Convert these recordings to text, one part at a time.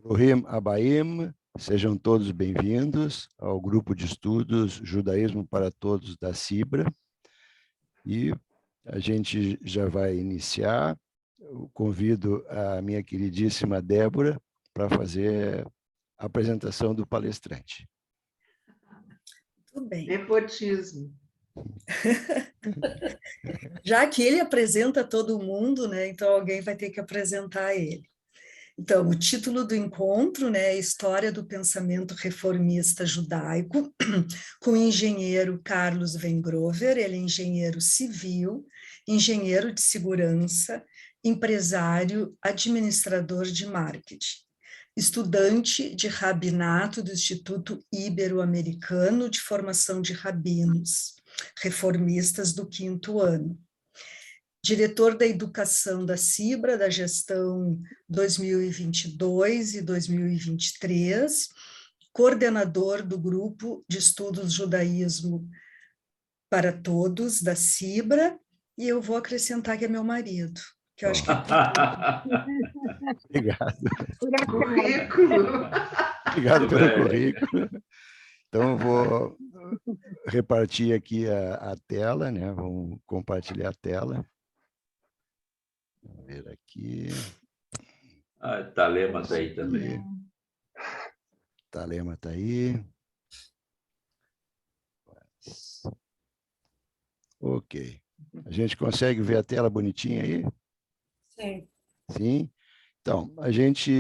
Bruhim Abaim, sejam todos bem-vindos ao grupo de estudos Judaísmo para Todos da CIBRA. E a gente já vai iniciar. Eu convido a minha queridíssima Débora para fazer a apresentação do palestrante. Tudo bem. Nepotismo. Já que ele apresenta todo mundo, né, então alguém vai ter que apresentar ele. Então, o título do encontro, né, é História do Pensamento Reformista Judaico, com o engenheiro Carlos Vengrover. Ele é engenheiro civil, engenheiro de segurança, empresário, administrador de marketing, estudante de rabinato do Instituto Ibero-Americano de Formação de Rabinos, reformistas do 5º ano. Diretor da Educação da CIBRA, da gestão 2022 e 2023, coordenador do Grupo de Estudos Judaísmo para Todos, da CIBRA, e eu vou acrescentar que é meu marido, que eu acho que é Obrigado. Currículo. Obrigado pelo currículo. Então, eu vou repartir aqui a tela, né? Vamos compartilhar a tela. Vamos ver aqui. Talema está aí também. Talema está aí. Ok. A gente consegue ver a tela bonitinha aí? Sim. Sim? Então, a gente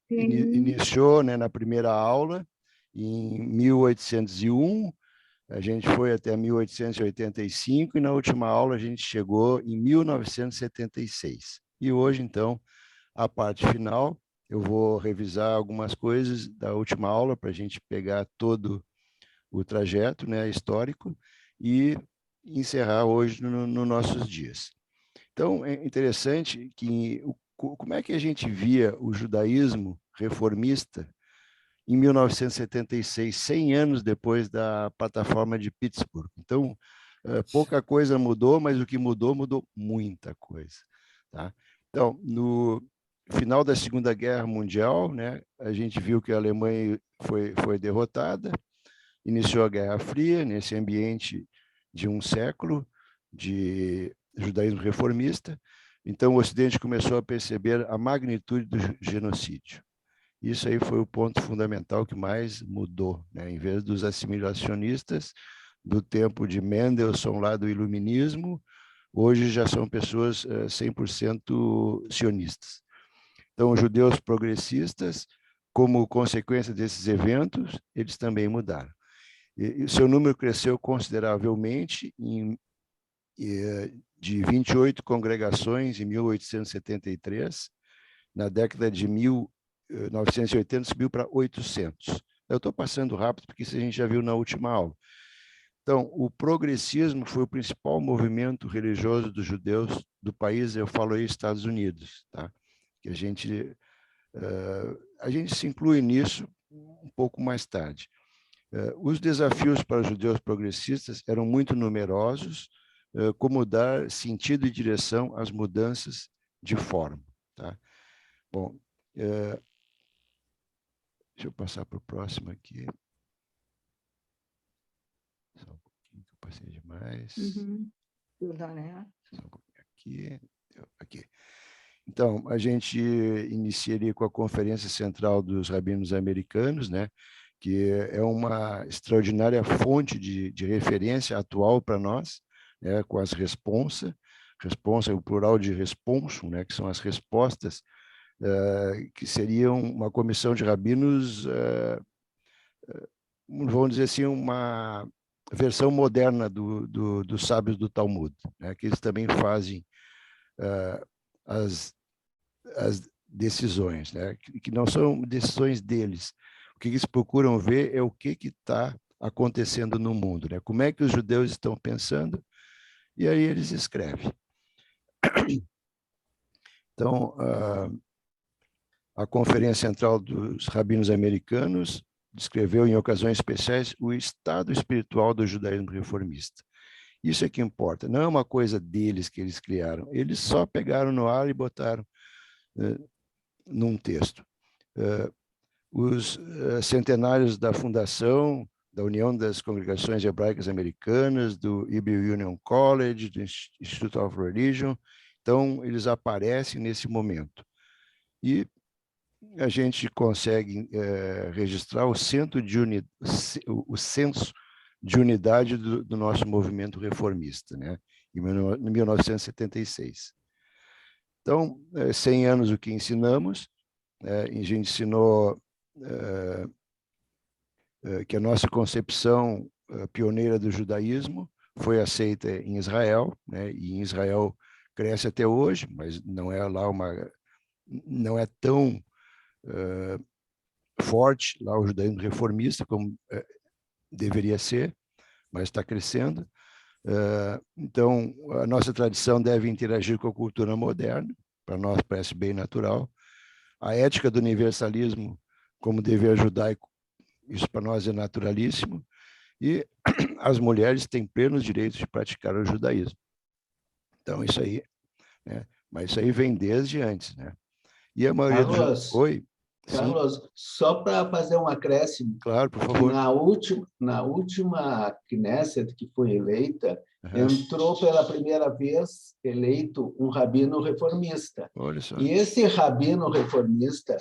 iniciou, né, na primeira aula em 1801, a gente foi até 1885 e na última aula a gente chegou em 1976. E hoje, então, a parte final, eu vou revisar algumas coisas da última aula para a gente pegar todo o trajeto, né, histórico e encerrar hoje nos nossos dias. Então, é interessante que como é que a gente via o judaísmo reformista em 1976, 100 anos depois da plataforma de Pittsburgh. Então, pouca coisa mudou, mas o que mudou, mudou muita coisa. Tá? Então, no final da Segunda Guerra Mundial, né, a gente viu que a Alemanha foi derrotada, iniciou a Guerra Fria, nesse ambiente de um século de judaísmo reformista. Então, o Ocidente começou a perceber a magnitude do genocídio. Isso aí foi o ponto fundamental que mais mudou, né? Em vez dos assimilacionistas do tempo de Mendelssohn, lá do iluminismo, hoje já são pessoas 100% sionistas. Então, os judeus progressistas, como consequência desses eventos, eles também mudaram. E o seu número cresceu consideravelmente de 28 congregações em 1873, na década de 1980 subiu para 800. Eu estou passando rápido porque isso a gente já viu na última aula. Então, o progressismo foi o principal movimento religioso dos judeus do país, eu falo aí Estados Unidos, tá? Que a gente se inclui nisso um pouco mais tarde. Os desafios para os judeus progressistas eram muito numerosos, como dar sentido e direção às mudanças de forma. Tá? Bom, deixa eu passar para o próximo aqui. Só um pouquinho que eu passei demais. Só um pouquinho aqui. Então, a gente iniciaria com a Conferência Central dos Rabinos Americanos, né, que é uma extraordinária fonte de referência atual para nós, né, com as responsa é o plural de responsum, né, que são as respostas, que seriam uma comissão de rabinos, vamos dizer assim, uma versão moderna dos sábios do Talmud, né, que eles também fazem as decisões, né, que não são decisões deles. O que eles procuram ver é o que está acontecendo no mundo, né? Como é que os judeus estão pensando, e aí eles escrevem. Então, a Conferência Central dos Rabinos Americanos descreveu em ocasiões especiais o estado espiritual do judaísmo reformista. Isso é que importa, não é uma coisa deles que eles criaram, eles só pegaram no ar e botaram num texto. Os centenários da fundação da União das Congregações Hebraicas Americanas, do Hebrew Union College, do Institute of Religion. Então, eles aparecem nesse momento. E a gente consegue registrar o censo de unidade do nosso movimento reformista, né? Em 1976. Então, 100 anos o que ensinamos, a gente ensinou que a nossa concepção pioneira do judaísmo foi aceita em Israel, né? E em Israel cresce até hoje, mas não é lá não é tão forte lá o judaísmo reformista como deveria ser, mas está crescendo. Então, a nossa tradição deve interagir com a cultura moderna, para nós parece bem natural. A ética do universalismo como dever judaico, isso para nós é naturalíssimo. E as mulheres têm plenos direitos de praticar o judaísmo. Então, isso aí, né? Mas isso aí vem desde antes, né? E a maioria Carlos, Oi? Carlos, só para fazer um acréscimo, Claro, por que favor. na última Knesset que foi eleita, entrou pela primeira vez eleito um rabino reformista. Olha só. E esse rabino reformista,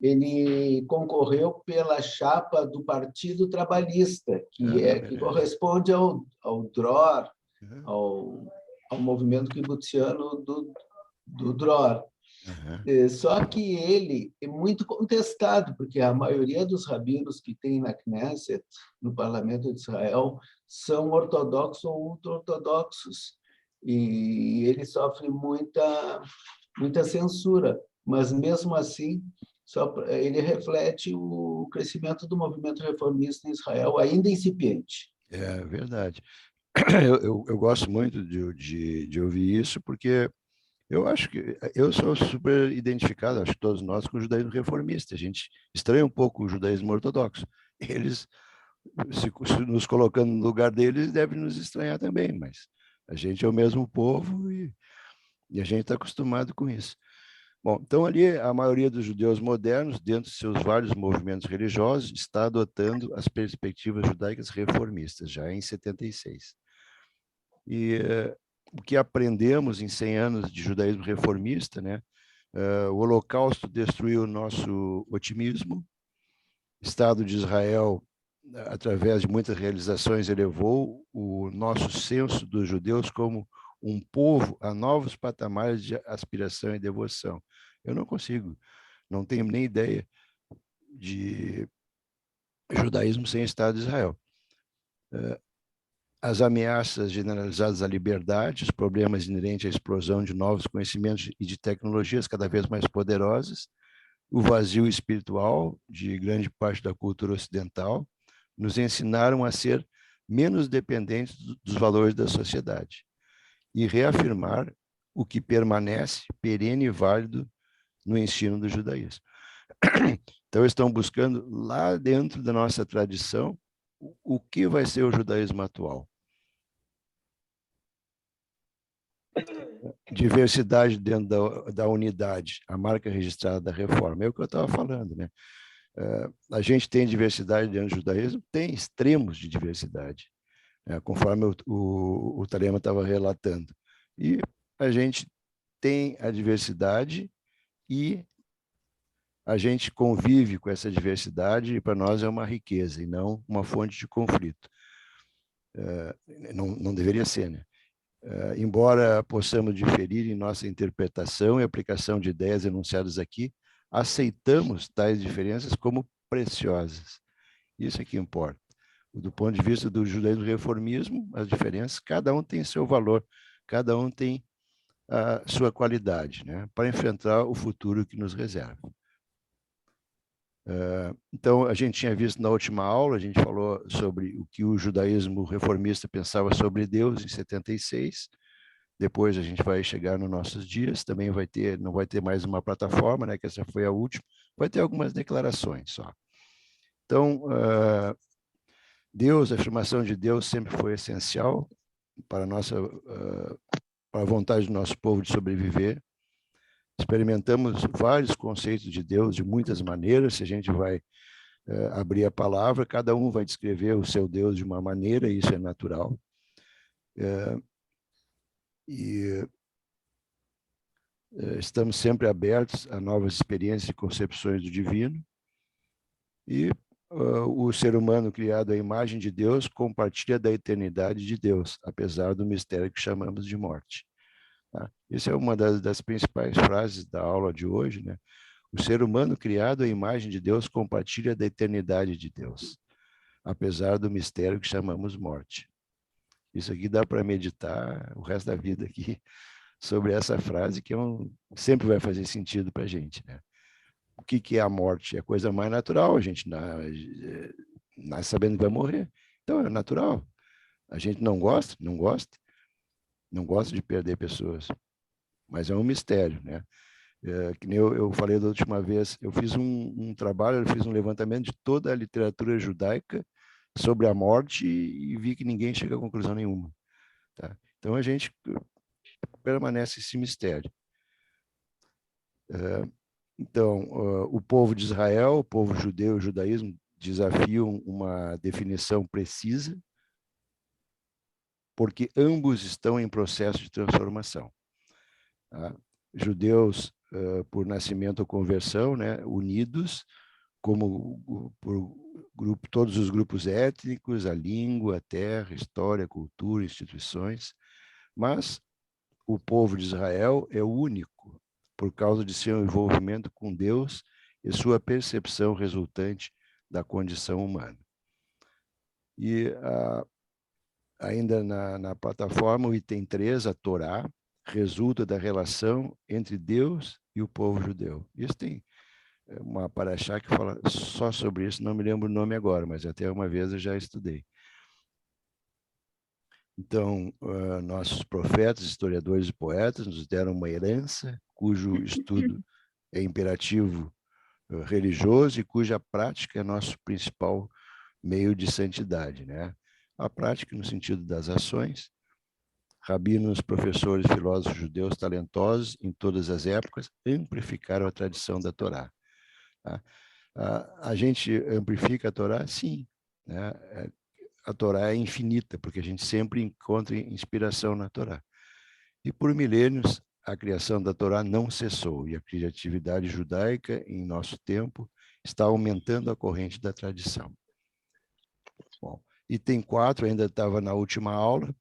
ele concorreu pela chapa do Partido Trabalhista, que corresponde ao DROR, ao movimento kibutziano do DROR. Só que ele é muito contestado, porque a maioria dos rabinos que tem na Knesset, no Parlamento de Israel, são ortodoxos ou ultra-ortodoxos. E ele sofre muita censura. Mas, mesmo assim, ele reflete o crescimento do movimento reformista em Israel, ainda incipiente. É verdade. Eu gosto muito de ouvir isso, porque eu acho que eu sou super identificado, acho que todos nós, com o judaísmo reformista. A gente estranha um pouco o judaísmo ortodoxo. Eles, se nos colocando no lugar deles, devem nos estranhar também, mas a gente é o mesmo povo e a gente está acostumado com isso. Bom, então ali a maioria dos judeus modernos, dentro de seus vários movimentos religiosos, está adotando as perspectivas judaicas reformistas, já em 76. E o que aprendemos em 100 anos de judaísmo reformista, né? O Holocausto destruiu o nosso otimismo, o Estado de Israel, através de muitas realizações, elevou o nosso senso dos judeus como um povo a novos patamares de aspiração e devoção. Eu não consigo, não tenho nem ideia de judaísmo sem Estado de Israel. As ameaças generalizadas à liberdade, os problemas inerentes à explosão de novos conhecimentos e de tecnologias cada vez mais poderosas, o vazio espiritual de grande parte da cultura ocidental, nos ensinaram a ser menos dependentes dos valores da sociedade e reafirmar o que permanece perene e válido no ensino do judaísmo. Então, estão buscando lá dentro da nossa tradição o que vai ser o judaísmo atual. Diversidade dentro da unidade, a marca registrada da reforma. É o que eu estava falando, né? A gente tem diversidade dentro do judaísmo, tem extremos de diversidade, né? Conforme o Talema estava relatando. E a gente tem a diversidade e a gente convive com essa diversidade e para nós é uma riqueza e não uma fonte de conflito. Não deveria ser, né? Embora possamos diferir em nossa interpretação e aplicação de ideias enunciadas aqui, aceitamos tais diferenças como preciosas. Isso é que importa. Do ponto de vista do judaísmo reformismo, as diferenças, cada um tem seu valor, cada um tem a sua qualidade, né, para enfrentar o futuro que nos reserva. Então, a gente tinha visto na última aula, a gente falou sobre o que o judaísmo reformista pensava sobre Deus em 76. Depois a gente vai chegar nos nossos dias, também não vai ter mais uma plataforma, né, que essa foi a última, vai ter algumas declarações só. Então, Deus, a afirmação de Deus sempre foi essencial para a vontade do nosso povo de sobreviver. experimentamos vários conceitos de Deus de muitas maneiras. Se a gente vai abrir a palavra, cada um vai descrever o seu Deus de uma maneira, e isso é natural. Estamos sempre abertos a novas experiências e concepções do divino. E o ser humano criado à imagem de Deus compartilha da eternidade de Deus, apesar do mistério que chamamos de morte. Tá? Essa é uma das principais frases da aula de hoje, né? O ser humano criado à imagem de Deus compartilha da eternidade de Deus, apesar do mistério que chamamos morte. Isso aqui dá para meditar o resto da vida aqui sobre essa frase, que sempre vai fazer sentido para a gente, né? O que é a morte? É a coisa mais natural, a gente nasce sabendo que vai morrer. Então, é natural. A gente não gosta de perder pessoas, mas é um mistério, né? Que nem eu falei da última vez, eu fiz um trabalho, eu fiz um levantamento de toda a literatura judaica sobre a morte e vi que ninguém chega a conclusão nenhuma. Tá? Então, a gente permanece esse mistério. Então, o povo de Israel, o povo judeu e o judaísmo desafiam uma definição precisa, porque ambos estão em processo de transformação. Tá? Judeus, por nascimento ou conversão, né, unidos, como por todos os grupos étnicos, a língua, a terra, história, cultura, instituições, mas o povo de Israel é o único, por causa de seu envolvimento com Deus e sua percepção resultante da condição humana. E ainda na plataforma, o item 3, a Torá, resulta da relação entre Deus e o povo judeu. Isso tem uma paraxá que fala só sobre isso, não me lembro o nome agora, mas até uma vez eu já estudei. Então, nossos profetas, historiadores e poetas nos deram uma herança cujo estudo é imperativo religioso e cuja prática é nosso principal meio de santidade, né? A prática no sentido das ações. Rabinos, professores, filósofos judeus talentosos em todas as épocas amplificaram a tradição da Torá. Tá? A gente amplifica a Torá? Sim, né? A Torá é infinita, porque a gente sempre encontra inspiração na Torá. E por milênios, a criação da Torá não cessou, e a criatividade judaica, em nosso tempo, está aumentando a corrente da tradição. Bom, item 4, ainda estava na última aula,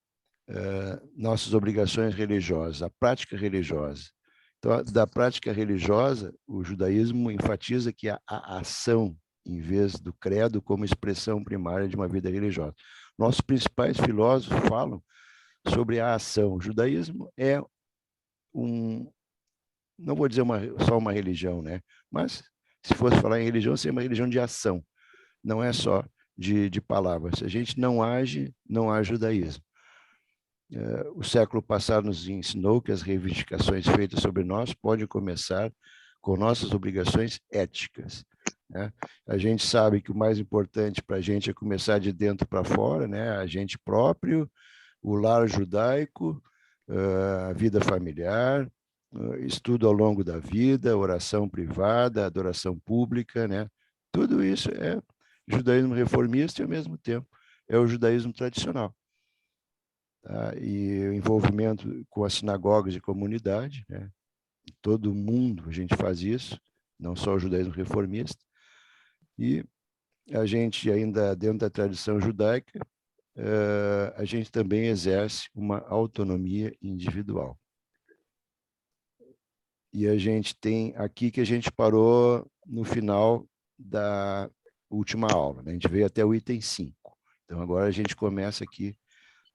nossas obrigações religiosas, a prática religiosa. Então, da prática religiosa, o judaísmo enfatiza que a ação, em vez do credo, como expressão primária de uma vida religiosa. Nossos principais filósofos falam sobre a ação. O judaísmo é não vou dizer só uma religião, né? Mas, se fosse falar em religião, seria uma religião de ação. Não é só de palavras. Se a gente não age, não há judaísmo. O século passado nos ensinou que as reivindicações feitas sobre nós podem começar com nossas obrigações éticas, né? A gente sabe que o mais importante para a gente é começar de dentro para fora, né? A gente próprio, o lar judaico, a vida familiar, estudo ao longo da vida, oração privada, adoração pública, né? Tudo isso é judaísmo reformista e, ao mesmo tempo, é o judaísmo tradicional. Tá? E o envolvimento com as sinagogas de comunidade, né? Todo mundo a gente faz isso, não só o judaísmo reformista. E a gente, ainda dentro da tradição judaica, a gente também exerce uma autonomia individual. E a gente tem aqui que a gente parou no final da última aula, né? A gente veio até o item 5. Então, agora a gente começa aqui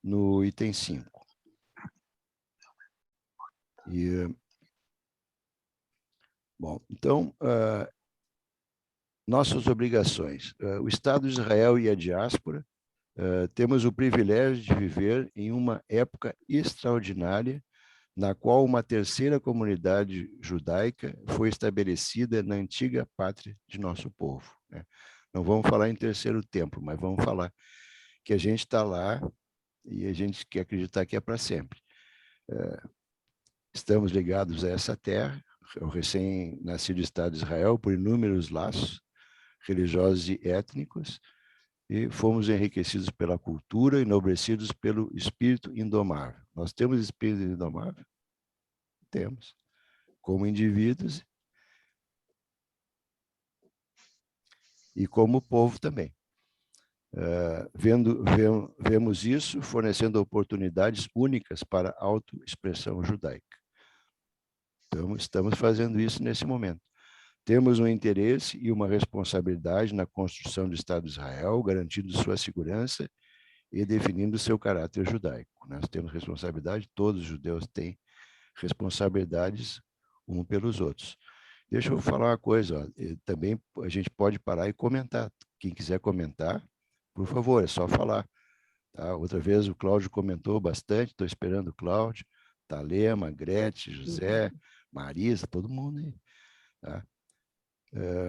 no item 5. Bom, então, nossas obrigações. O Estado de Israel e a diáspora temos o privilégio de viver em uma época extraordinária na qual uma terceira comunidade judaica foi estabelecida na antiga pátria de nosso povo, né? Não vamos falar em terceiro templo, mas vamos falar que a gente está lá e a gente quer acreditar que é para sempre. Estamos ligados a essa terra, o recém-nascido Estado de Israel por inúmeros laços religiosos e étnicos, e fomos enriquecidos pela cultura, enobrecidos pelo espírito indomável. Nós temos espírito indomável? Temos. Como indivíduos e como povo também. Vemos isso fornecendo oportunidades únicas para a autoexpressão judaica. Então, estamos fazendo isso nesse momento. Temos um interesse e uma responsabilidade na construção do Estado de Israel, garantindo sua segurança e definindo seu caráter judaico. Nós temos responsabilidade, todos os judeus têm responsabilidades um pelos outros. Deixa eu falar uma coisa, ó, também a gente pode parar e comentar. Quem quiser comentar, por favor, é só falar. Tá? Outra vez o Cláudio comentou bastante, estou esperando o Cláudio, Talema, Gretchen, José, Marisa, todo mundo aí. Tá?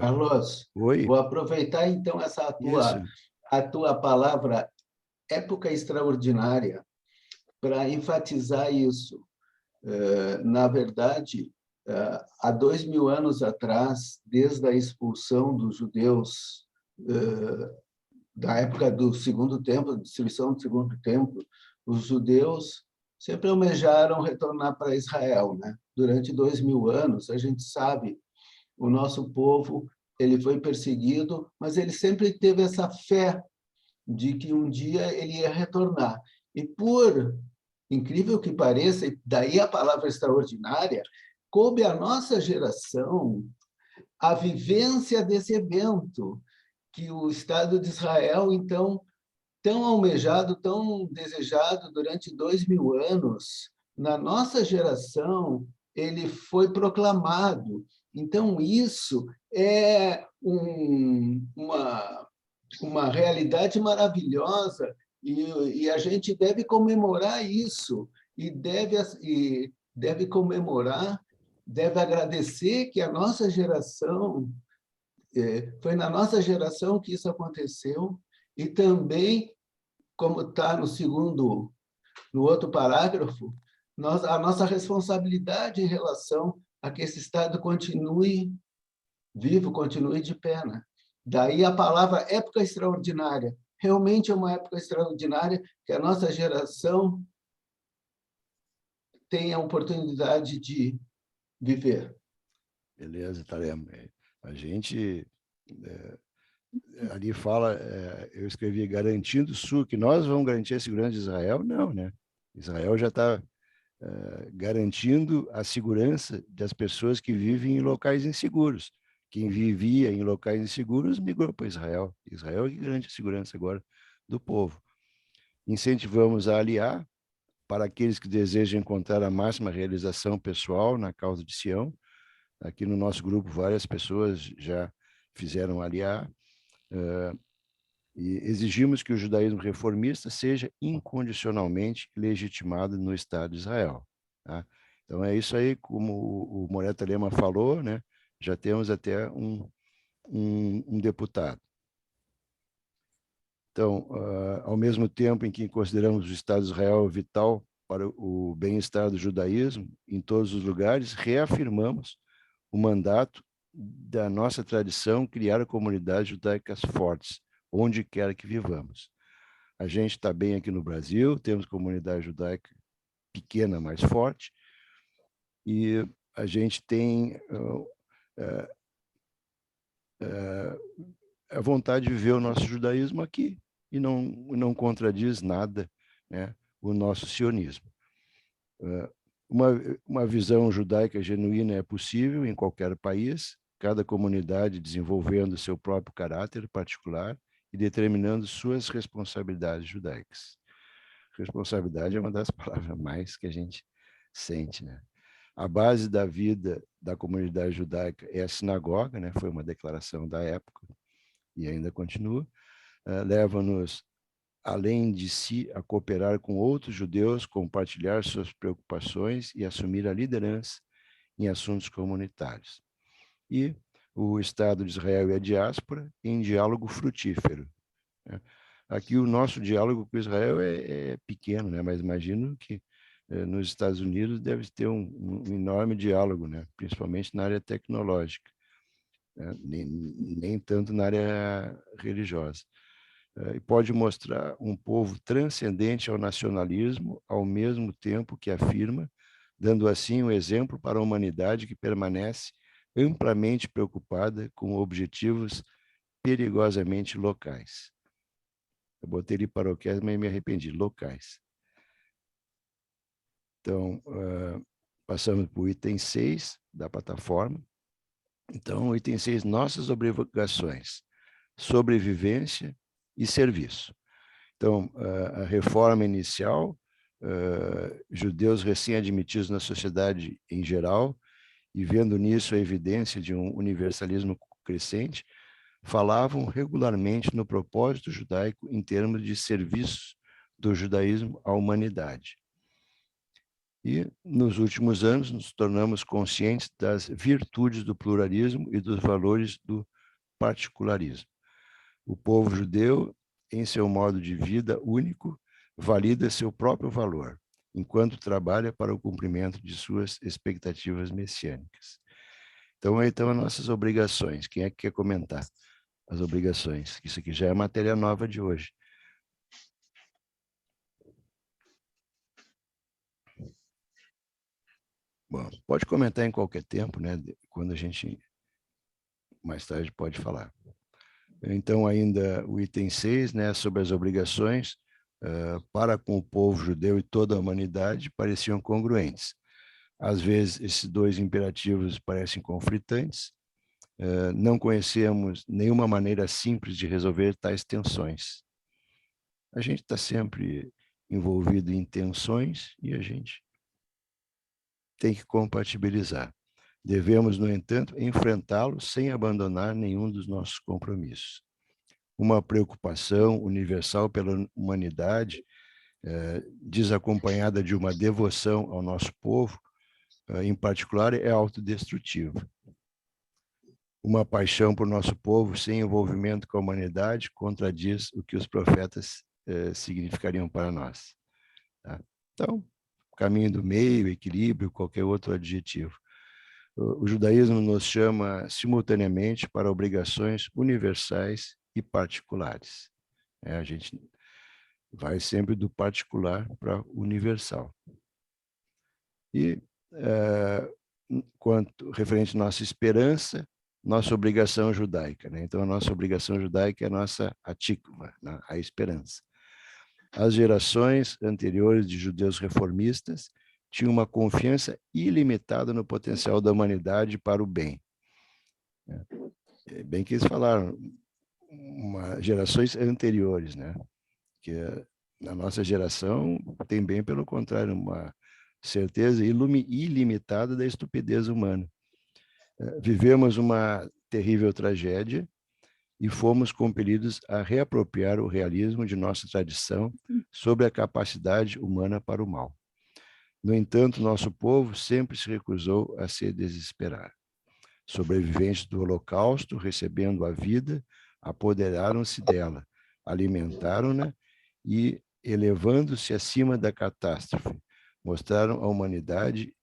Carlos, Oi? vou aproveitar então a tua palavra época extraordinária para enfatizar isso. Na verdade, há 2000 anos atrás, desde a expulsão dos judeus da época do Segundo Templo, da destruição do Segundo Templo, os judeus sempre almejaram retornar para Israel, né? Durante 2000 anos, a gente sabe, o nosso povo ele foi perseguido, mas ele sempre teve essa fé de que um dia ele ia retornar. E por incrível que pareça, e daí a palavra extraordinária, coube à nossa geração a vivência desse evento, que o Estado de Israel, então, tão almejado, tão desejado durante 2000 anos, na nossa geração, ele foi proclamado. Então, isso é uma realidade maravilhosa e a gente deve comemorar isso e deve comemorar, deve agradecer que a nossa geração foi na nossa geração que isso aconteceu e também, como está no outro parágrafo, a nossa responsabilidade em relação a que esse Estado continue vivo, continue de pé, né? Daí a palavra época extraordinária. Realmente é uma época extraordinária que a nossa geração tem a oportunidade de viver. Beleza, Talema. A gente ali fala, eu escrevi garantindo que nós vamos garantir a segurança de Israel? Não, né? Israel já está garantindo a segurança das pessoas que vivem em locais inseguros. Quem vivia em locais inseguros migrou para Israel. Israel é que garante a segurança agora do povo. Incentivamos a aliar para aqueles que desejam encontrar a máxima realização pessoal na causa de Sião. Aqui no nosso grupo, várias pessoas já fizeram aliar. E exigimos que o judaísmo reformista seja incondicionalmente legitimado no Estado de Israel. Tá? Então, é isso aí, como o Moreira Lema falou, né? Já temos até um deputado. Então, ao mesmo tempo em que consideramos o Estado de Israel vital para o bem-estar do judaísmo, em todos os lugares, reafirmamos o mandato da nossa tradição criar comunidades judaicas fortes, onde quer que vivamos. A gente está bem aqui no Brasil, temos comunidade judaica pequena, mas forte, e a gente tem a vontade de viver o nosso judaísmo aqui e não contradiz nada, né, o nosso sionismo. Uma visão judaica genuína é possível em qualquer país, cada comunidade desenvolvendo seu próprio caráter particular e determinando suas responsabilidades judaicas. Responsabilidade é uma das palavras mais que a gente sente, né? A base da vida da comunidade judaica é a sinagoga, né? Foi uma declaração da época e ainda continua. Leva-nos, além de si, a cooperar com outros judeus, compartilhar suas preocupações e assumir a liderança em assuntos comunitários. E o Estado de Israel e a diáspora em diálogo frutífero. Aqui o nosso diálogo com Israel é pequeno, né? Mas imagino que nos Estados Unidos deve ter um enorme diálogo, né? Principalmente na área tecnológica, né? Nem tanto na área religiosa. E pode mostrar um povo transcendente ao nacionalismo, ao mesmo tempo que afirma, dando assim um exemplo para a humanidade que permanece amplamente preocupada com objetivos perigosamente locais. Eu botei ali paroquiais, mas me arrependi, locais. Então, passamos para o item 6 da plataforma. Então, o item 6, nossas obrigações, sobrevivência e serviço. Então, a reforma inicial, judeus recém-admitidos na sociedade em geral, e vendo nisso a evidência de um universalismo crescente, falavam regularmente no propósito judaico em termos de serviço do judaísmo à humanidade. E, nos últimos anos, nos tornamos conscientes das virtudes do pluralismo e dos valores do particularismo. O povo judeu, em seu modo de vida único, valida seu próprio valor, enquanto trabalha para o cumprimento de suas expectativas messiânicas. Então, aí estão as nossas obrigações. Quem é que quer comentar as obrigações? Isso aqui já é a matéria nova de hoje. Bom, pode comentar em qualquer tempo, né? Quando a gente mais tarde pode falar. Então, ainda o item 6, né, sobre as obrigações para com o povo judeu e toda a humanidade, pareciam congruentes. Às vezes, esses dois imperativos parecem conflitantes. Não conhecemos nenhuma maneira simples de resolver tais tensões. A gente está sempre envolvido em tensões e a gente tem que compatibilizar. Devemos, no entanto, enfrentá-los sem abandonar nenhum dos nossos compromissos. Uma preocupação universal pela humanidade, desacompanhada de uma devoção ao nosso povo, em particular, é autodestrutiva. Uma paixão por nosso povo sem envolvimento com a humanidade contradiz o que os profetas significariam para nós. Tá? Então, caminho do meio, equilíbrio, qualquer outro adjetivo. O judaísmo nos chama simultaneamente para obrigações universais e particulares. A gente vai sempre do particular para o universal. E, quanto referente à nossa esperança, nossa obrigação judaica, né? Então, a nossa obrigação judaica é a nossa atikva, né? A esperança. As gerações anteriores de judeus reformistas tinham uma confiança ilimitada no potencial da humanidade para o bem. Bem que eles falaram, gerações anteriores, né? Que a nossa geração tem bem pelo contrário, uma certeza ilimitada da estupidez humana. Vivemos uma terrível tragédia e fomos compelidos a reapropriar o realismo de nossa tradição sobre a capacidade humana para o mal. No entanto, nosso povo sempre se recusou a se desesperar. Sobreviventes do Holocausto, recebendo a vida, apoderaram-se dela, alimentaram-na e, elevando-se acima da catástrofe, mostraram à humanidade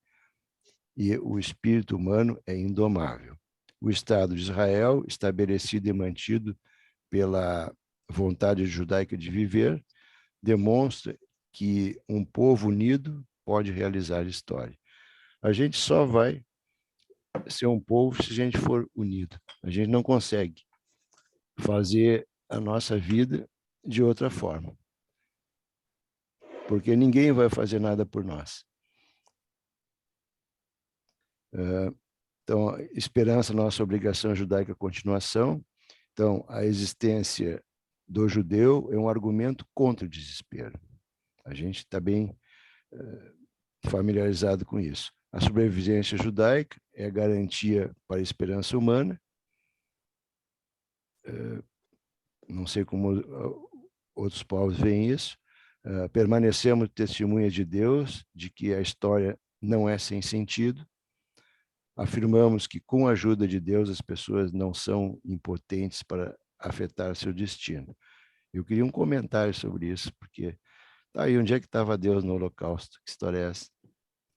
e o espírito humano é indomável. O Estado de Israel, estabelecido e mantido pela vontade judaica de viver, demonstra que um povo unido pode realizar história. A gente só vai ser um povo se a gente for unido. A gente não consegue fazer a nossa vida de outra forma, porque ninguém vai fazer nada por nós. Então, esperança, nossa obrigação judaica, continuação. Então, a existência do judeu é um argumento contra o desespero. A gente está bem familiarizado com isso. A sobrevivência judaica é a garantia para a esperança humana. Não sei como outros povos veem isso. Permanecemos testemunhas de Deus, de que a história não é sem sentido. Afirmamos que, com a ajuda de Deus, as pessoas não são impotentes para afetar seu destino. Eu queria um comentário sobre isso, porque Tá aí, onde é que estava Deus no Holocausto? Que história é essa?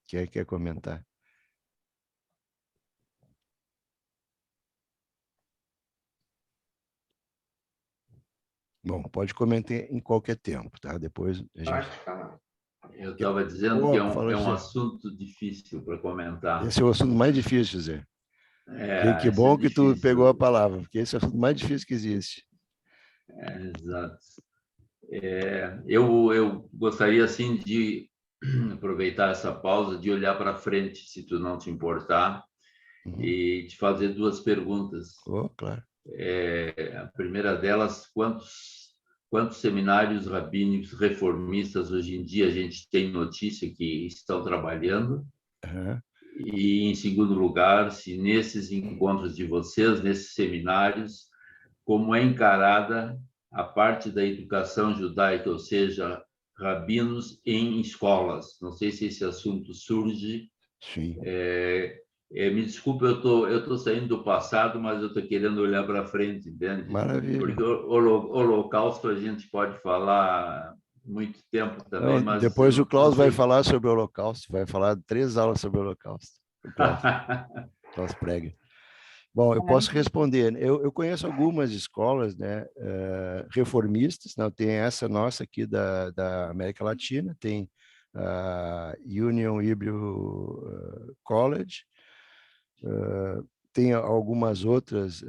Quer comentar? Bom, pode comentar em qualquer tempo, tá? Depois a gente... Pode falar. Eu estava dizendo que é Fala, um José. assunto difícil para comentar. Esse é o assunto mais difícil, José. Que Esse bom é que tu difícil. pegou a palavra, porque esse é o assunto mais difícil que existe. Exato. Eu gostaria, assim, de aproveitar essa pausa, de olhar para frente, se tu não te importar, e te fazer duas perguntas. Oh, claro. A primeira delas, quantos seminários rabínicos reformistas hoje em dia a gente tem notícia que estão trabalhando? Uhum. E, em segundo lugar, se nesses encontros de vocês, nesses seminários, como é encarada a parte da educação judaica, ou seja, rabinos em escolas. Não sei se esse assunto surge. Sim. Me desculpe, eu tô saindo do passado, mas eu estou querendo olhar para frente, entende? Maravilha. Porque o Holocausto a gente pode falar muito tempo também, Não, mas... depois o Klaus vai falar sobre o Holocausto, vai falar 3 aulas sobre o Holocausto. O Klaus prega. Bom, eu posso responder. Eu conheço algumas escolas, né, reformistas. Não, tem essa nossa aqui da América Latina, tem a Union Hebrew College, tem algumas outras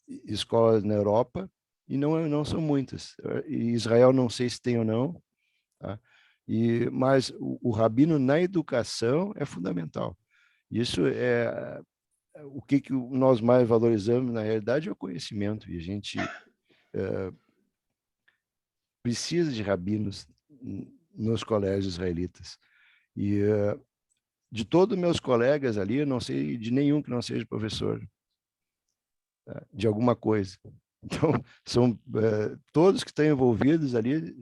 escolas na Europa, e não são muitas. Em Israel não sei se tem ou não, tá? Mas o rabino na educação é fundamental. Isso é o que nós mais valorizamos, na realidade, é o conhecimento, e a gente precisa de rabinos nos colégios israelitas. E de todos meus colegas ali, eu não sei de nenhum que não seja professor, tá? De alguma coisa. Então, são todos que estão envolvidos ali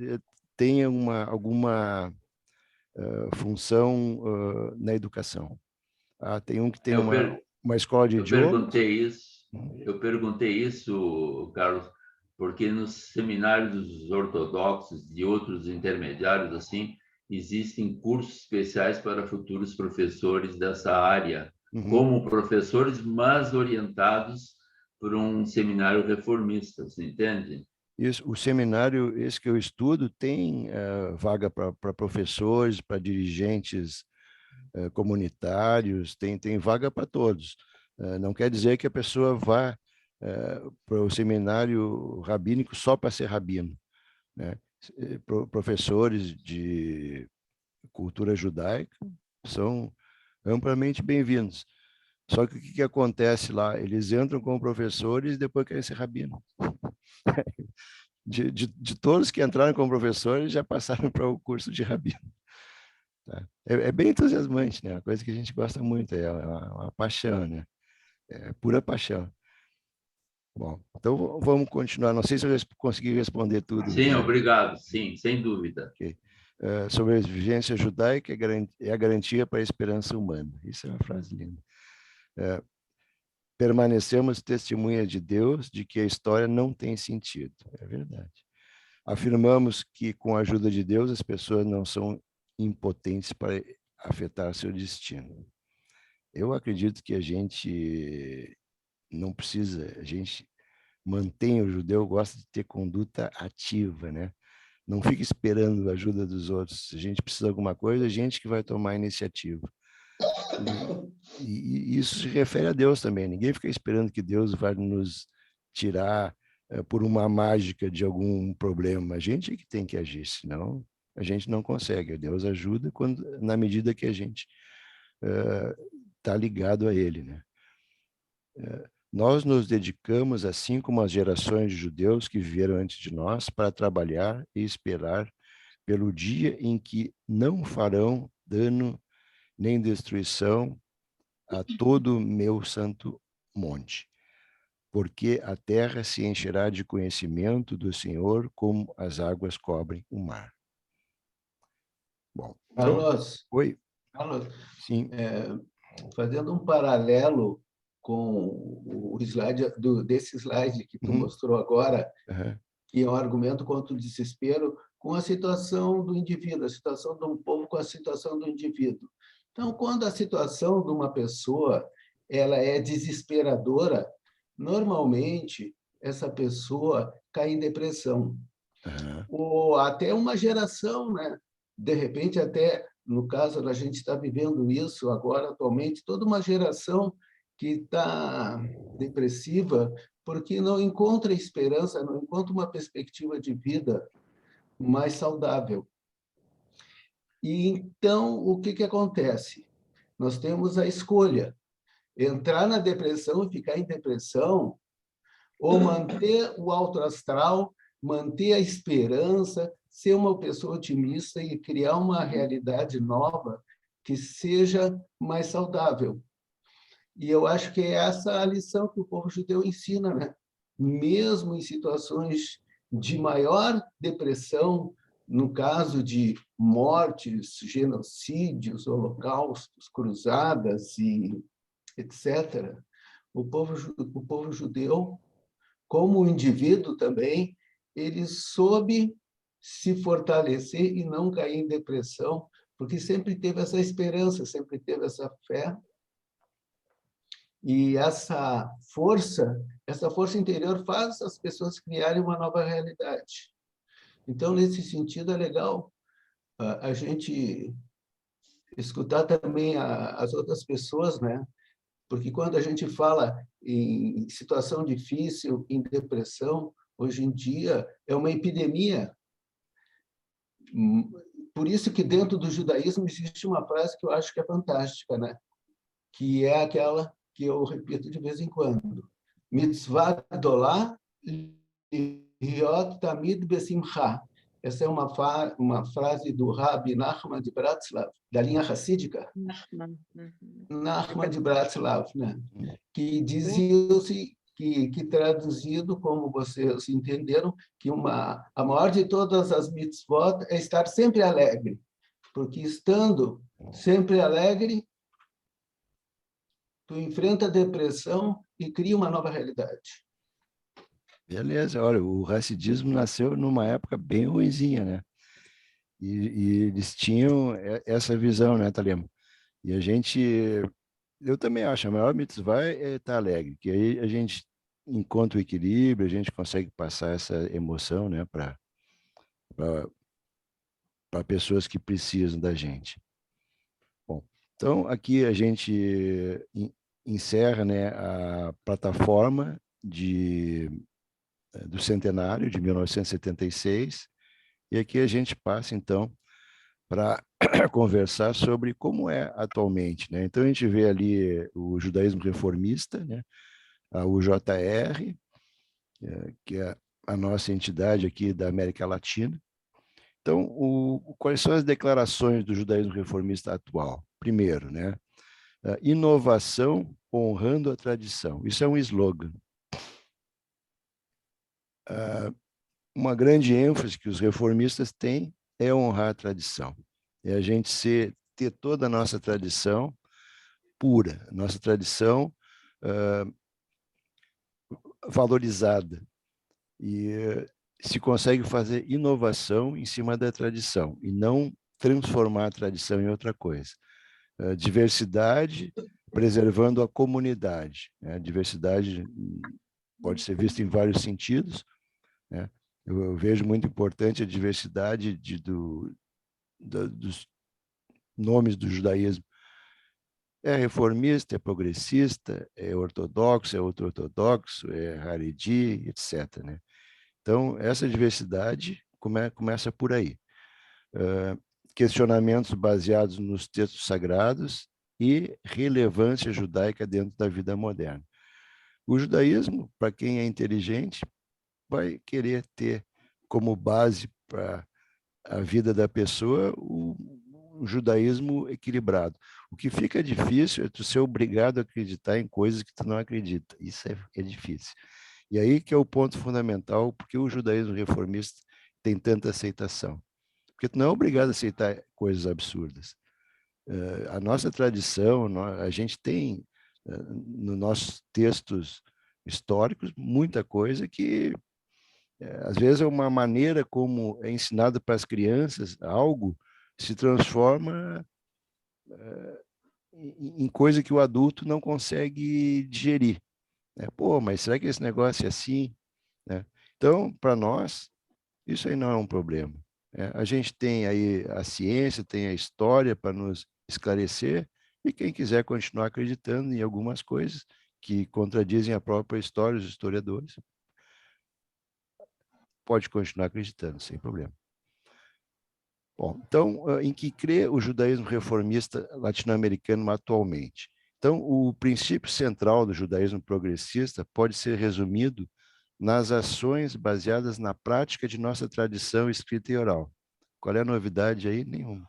têm alguma função na educação. Tem um que tem uma escola de idiomas. Eu perguntei isso, Carlos, porque nos seminários dos ortodoxos e outros intermediários, assim, existem cursos especiais para futuros professores dessa área, como professores, mas orientados por um seminário reformista, você entende? Isso, o seminário, esse que eu estudo, tem vaga para professores, para dirigentes comunitários, tem vaga para todos. Não quer dizer que a pessoa vá para o seminário rabínico só para ser rabino, né? Professores de cultura judaica são amplamente bem-vindos. Só que o que acontece lá? Eles entram como professores e depois querem ser rabino. De todos que entraram como professores, já passaram para o curso de rabino. Tá? É bem entusiasmante, né? Uma coisa que a gente gosta muito, é uma paixão, né? É pura paixão. Bom, então vamos continuar. Não sei se eu consegui responder tudo. Sim, obrigado. Sim, sem dúvida. Okay. Sobre a vivência judaica é a garantia para a esperança humana. Isso é uma frase linda. Permanecemos testemunha de Deus de que a história não tem sentido. É verdade. Afirmamos que, com a ajuda de Deus, as pessoas não são impotentes para afetar seu destino. Eu acredito que a gente não precisa, a gente mantém, o judeu gosta de ter conduta ativa, né? Não fica esperando a ajuda dos outros. Se a gente precisa de alguma coisa, a gente que vai tomar a iniciativa. E isso se refere a Deus também. Ninguém fica esperando que Deus vai nos tirar por uma mágica de algum problema. A gente é que tem que agir, senão a gente não consegue. Deus ajuda na medida que a gente está ligado a Ele, né? Nós nos dedicamos, assim como as gerações de judeus que viveram antes de nós, para trabalhar e esperar pelo dia em que não farão dano nem destruição a todo meu santo monte, porque a terra se encherá de conhecimento do Senhor como as águas cobrem o mar. Bom, Carlos, oi. Carlos, Sim. Fazendo um paralelo com o slide desse slide que tu mostrou agora, que é um argumento contra o desespero, com a situação do indivíduo, a situação de um povo com a situação do indivíduo. Então, quando a situação de uma pessoa ela é desesperadora, normalmente essa pessoa cai em depressão. Ou até uma geração, né? De repente, até no caso, a gente está vivendo isso agora, atualmente, toda uma geração que está depressiva porque não encontra esperança, não encontra uma perspectiva de vida mais saudável. E então, o que acontece? Nós temos a escolha: entrar na depressão e ficar em depressão, ou manter o alto astral, manter a esperança, ser uma pessoa otimista e criar uma realidade nova que seja mais saudável. E eu acho que é essa a lição que o povo judeu ensina, né? Mesmo em situações de maior depressão, no caso de mortes, genocídios, holocaustos, cruzadas e etc., o povo judeu, como indivíduo também, ele soube se fortalecer e não cair em depressão, porque sempre teve essa esperança, sempre teve essa fé. E essa força interior faz as pessoas criarem uma nova realidade. Então, nesse sentido, é legal a gente escutar também as outras pessoas, né? Porque quando a gente fala em situação difícil, em depressão, hoje em dia é uma epidemia. Por isso que dentro do judaísmo existe uma frase que eu acho que é fantástica, né? Que é aquela que eu repito de vez em quando. Mitzvah gdolá liot tamid besimcha. Essa é uma frase do Rabbi Nachman de Bratslav, da linha hassídica. Nachman de Bratslav, né? Que dizia-se que traduzido, como vocês entenderam, que a maior de todas as mitzvot é estar sempre alegre, porque estando sempre alegre, tu enfrenta a depressão e cria uma nova realidade. Beleza, olha, o racidismo nasceu numa época bem ruinzinha, né? E eles tinham essa visão, né, Thalema? E eu também acho, a maior mitzvah é estar alegre, que aí a gente encontra o equilíbrio, a gente consegue passar essa emoção, né, para pessoas que precisam da gente. Bom, então aqui a gente encerra, né, a plataforma do centenário de 1976, e aqui a gente passa, então, para conversar sobre como é atualmente, né? Então, a gente vê ali o judaísmo reformista, né? A UJR, que é a nossa entidade aqui da América Latina. Então, quais são as declarações do judaísmo reformista atual? Primeiro, né? Inovação honrando a tradição. Isso é um slogan. Uma grande ênfase que os reformistas têm é honrar a tradição. É a gente ter toda a nossa tradição pura, nossa tradição valorizada. E se consegue fazer inovação em cima da tradição e não transformar a tradição em outra coisa. Diversidade, preservando a comunidade. A diversidade pode ser vista em vários sentidos, né? Eu vejo muito importante a diversidade dos nomes do judaísmo. É reformista, é progressista, é ortodoxo, é ultra-ortodoxo, é haredi, etc., né? Então, essa diversidade começa por aí. Questionamentos baseados nos textos sagrados e relevância judaica dentro da vida moderna. O judaísmo, para quem é inteligente, vai querer ter como base para a vida da pessoa um judaísmo equilibrado. O que fica difícil é tu ser obrigado a acreditar em coisas que tu não acredita. Isso é difícil. E aí que é o ponto fundamental, porque o judaísmo reformista tem tanta aceitação. Porque tu não é obrigado a aceitar coisas absurdas. A nossa tradição, a gente tem nos nossos textos históricos muita coisa que Às vezes é uma maneira como é ensinado para as crianças, algo se transforma em coisa que o adulto não consegue digerir, né? Pô, mas será que esse negócio é assim, né? Então, para nós, isso aí não é um problema, né? A gente tem aí a ciência, tem a história para nos esclarecer, e quem quiser continuar acreditando em algumas coisas que contradizem a própria história, os historiadores, pode continuar acreditando, sem problema. Bom, então, em que crê o judaísmo reformista latino-americano atualmente? Então, o princípio central do judaísmo progressista pode ser resumido nas ações baseadas na prática de nossa tradição escrita e oral. Qual é a novidade aí? Nenhuma.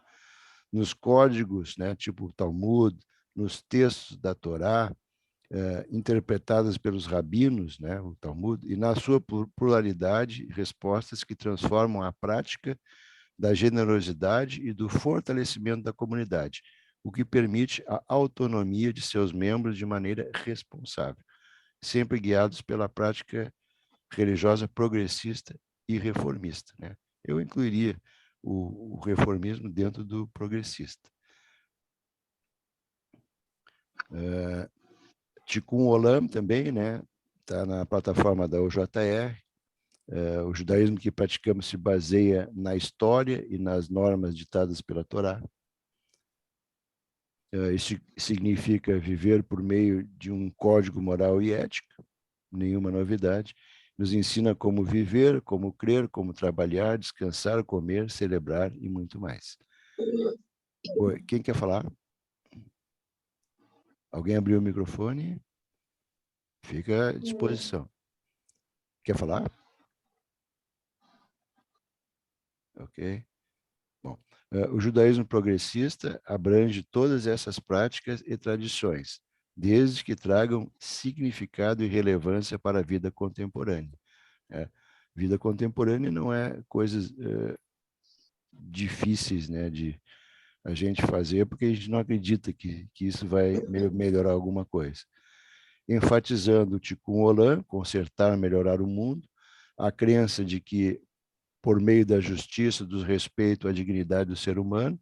Nos códigos, né, tipo o Talmud, nos textos da Torá, interpretadas pelos rabinos, né, o Talmud, e na sua pluralidade, respostas que transformam a prática da generosidade e do fortalecimento da comunidade, o que permite a autonomia de seus membros de maneira responsável, sempre guiados pela prática religiosa progressista e reformista, né? Eu incluiria o reformismo dentro do progressista. Tikkun Olam também, né? Está na plataforma da UJR. O judaísmo que praticamos se baseia na história e nas normas ditadas pela Torá. Isso significa viver por meio de um código moral e ética, nenhuma novidade. Nos ensina como viver, como crer, como trabalhar, descansar, comer, celebrar e muito mais. Oi, quem quer falar? Alguém abriu o microfone? Fica à disposição. Quer falar? Ok. Bom, o judaísmo progressista abrange todas essas práticas e tradições, desde que tragam significado e relevância para a vida contemporânea. Vida contemporânea não é coisas difíceis, né, de a gente fazer, porque a gente não acredita que isso vai melhorar alguma coisa. Enfatizando o Tikkun Olam, consertar, melhorar o mundo, a crença de que, por meio da justiça, do respeito à dignidade do ser humano,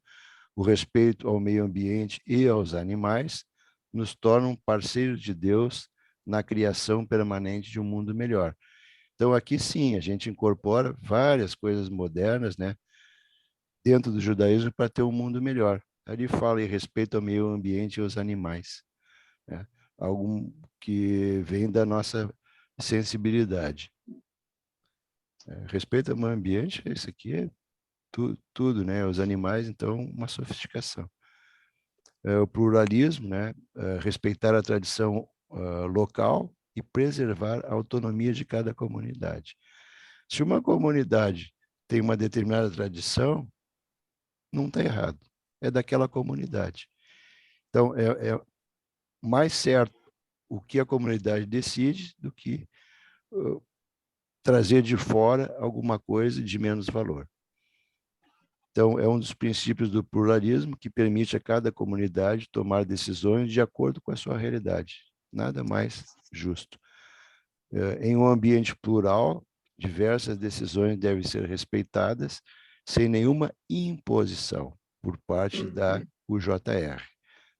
o respeito ao meio ambiente e aos animais, nos tornam parceiros de Deus na criação permanente de um mundo melhor. Então, aqui sim, a gente incorpora várias coisas modernas, né, dentro do judaísmo para ter um mundo melhor. Ali fala em respeito ao meio ambiente e aos animais, né? Algo que vem da nossa sensibilidade. Respeito ao meio ambiente, isso aqui é tudo, né? Os animais, então, uma sofisticação. O pluralismo, né? Respeitar a tradição local e preservar a autonomia de cada comunidade. Se uma comunidade tem uma determinada tradição, não está errado, é daquela comunidade. Então, é mais certo o que a comunidade decide do que trazer de fora alguma coisa de menos valor. Então, é um dos princípios do pluralismo que permite a cada comunidade tomar decisões de acordo com a sua realidade. Nada mais justo. Em um ambiente plural, diversas decisões devem ser respeitadas sem nenhuma imposição por parte da UJR.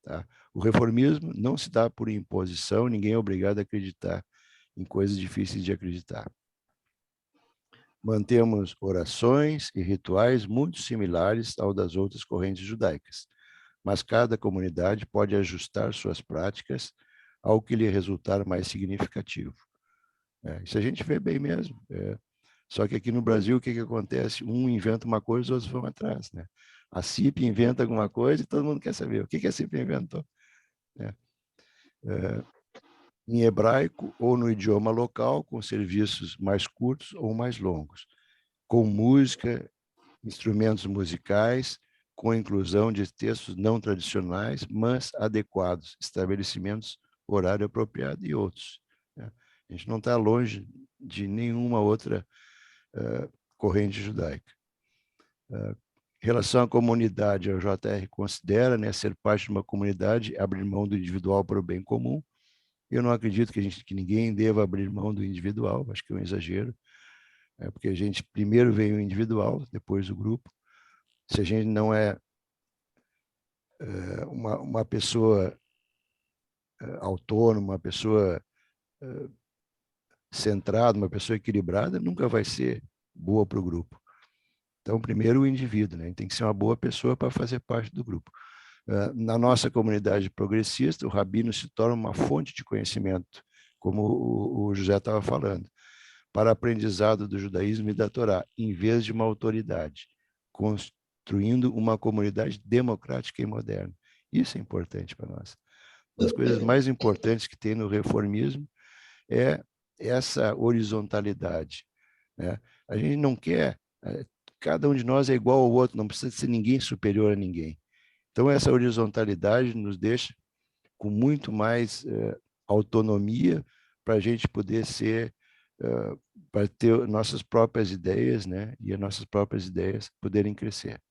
Tá? O reformismo não se dá por imposição, ninguém é obrigado a acreditar em coisas difíceis de acreditar. Mantemos orações e rituais muito similares ao das outras correntes judaicas, mas cada comunidade pode ajustar suas práticas ao que lhe resultar mais significativo. Isso a gente vê bem mesmo. Só que aqui no Brasil, o que acontece? Um inventa uma coisa, os outros vão atrás, né? A CIP inventa alguma coisa e todo mundo quer saber o que a CIP inventou. Em hebraico ou no idioma local, com serviços mais curtos ou mais longos, com música, instrumentos musicais, com inclusão de textos não tradicionais, mas adequados, estabelecimentos, horário apropriado e outros. A gente não está longe de nenhuma outra corrente judaica. Em relação à comunidade, a JR considera, né, ser parte de uma comunidade, abrir mão do individual para o bem comum. Eu não acredito que ninguém deva abrir mão do individual, acho que é um exagero. Porque a gente primeiro vem o individual, depois o grupo. Se a gente não é uma pessoa autônoma, uma pessoa centrada, uma pessoa equilibrada, nunca vai ser boa para o grupo. Então, primeiro o indivíduo, né? A gente tem que ser uma boa pessoa para fazer parte do grupo. Na nossa comunidade progressista, o rabino se torna uma fonte de conhecimento, como o José estava falando, para aprendizado do judaísmo e da Torá, em vez de uma autoridade, construindo uma comunidade democrática e moderna. Isso é importante para nós. Uma das coisas mais importantes que tem no reformismo é essa horizontalidade, né? A gente não quer, cada um de nós é igual ao outro, não precisa ser ninguém superior a ninguém. Então, essa horizontalidade nos deixa com muito mais autonomia para a gente poder ser, para ter nossas próprias ideias, né? E as nossas próprias ideias poderem crescer.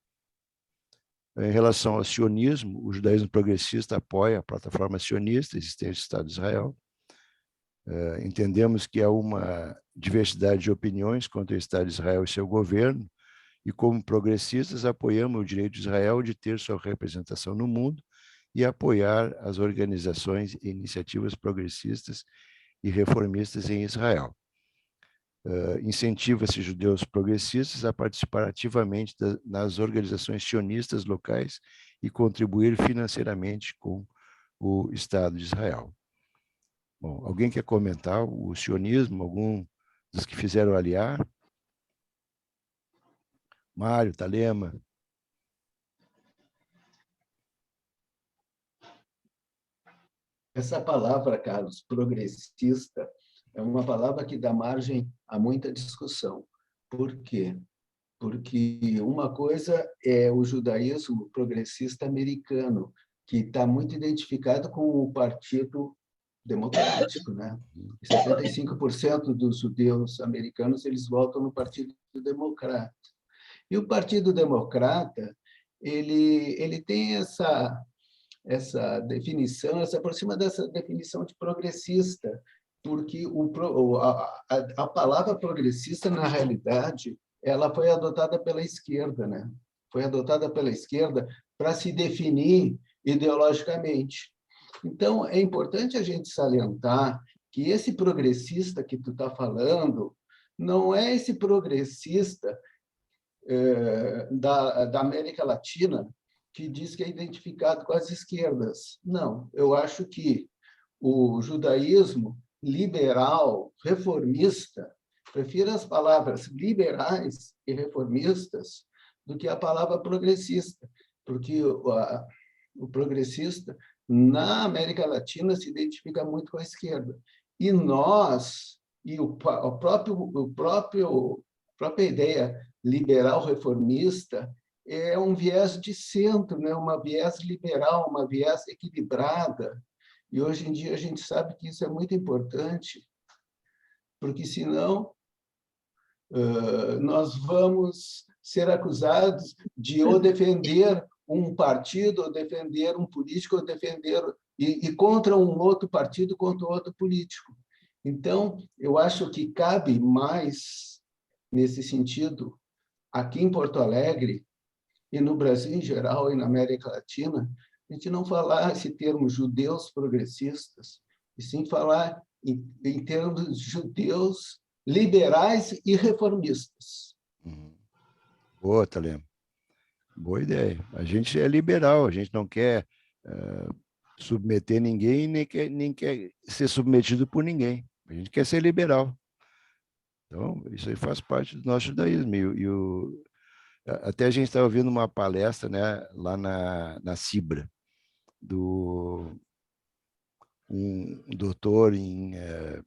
Em relação ao sionismo, o judaísmo progressista apoia a plataforma sionista existente no Estado de Israel. Entendemos que há uma diversidade de opiniões contra o Estado de Israel e seu governo, e como progressistas apoiamos o direito de Israel de ter sua representação no mundo e apoiar as organizações e iniciativas progressistas e reformistas em Israel. Incentiva-se judeus progressistas a participar ativamente nas organizações sionistas locais e contribuir financeiramente com o Estado de Israel. Bom, alguém quer comentar o sionismo, algum dos que fizeram aliar? Mário, Talema. Essa palavra, Carlos, progressista, é uma palavra que dá margem a muita discussão. Por quê? Porque uma coisa é o judaísmo progressista americano, que está muito identificado com o Partido Democrático, né? 75% dos judeus americanos eles votam no Partido Democrata. E o Partido Democrata ele tem essa definição, se aproxima dessa definição de progressista, porque a palavra progressista, na realidade, ela foi adotada pela esquerda, né? Foi adotada pela esquerda para se definir ideologicamente. Então, é importante a gente salientar que esse progressista que tu está falando não é esse progressista da América Latina que diz que é identificado com as esquerdas. Não, eu acho que o judaísmo liberal, reformista, prefiro as palavras liberais e reformistas do que a palavra progressista, porque o progressista, na América Latina, se identifica muito com a esquerda. E nós, e a própria ideia liberal reformista, é um viés de centro, né? Uma viés liberal, uma viés equilibrada. E hoje em dia a gente sabe que isso é muito importante, porque senão nós vamos ser acusados de ou defender um partido, ou defender um político, ou defender e contra um outro partido, contra outro político. Então, eu acho que cabe mais nesse sentido aqui em Porto Alegre e no Brasil em geral e na América Latina, a gente não falar esse termo judeus progressistas, e sim falar em termos de judeus liberais e reformistas. Boa, Talema. Boa ideia. A gente é liberal, a gente não quer submeter ninguém, nem quer ser submetido por ninguém. A gente quer ser liberal. Então, isso aí faz parte do nosso judaísmo. Até a gente estava ouvindo uma palestra, né, lá na Cibra, um doutor em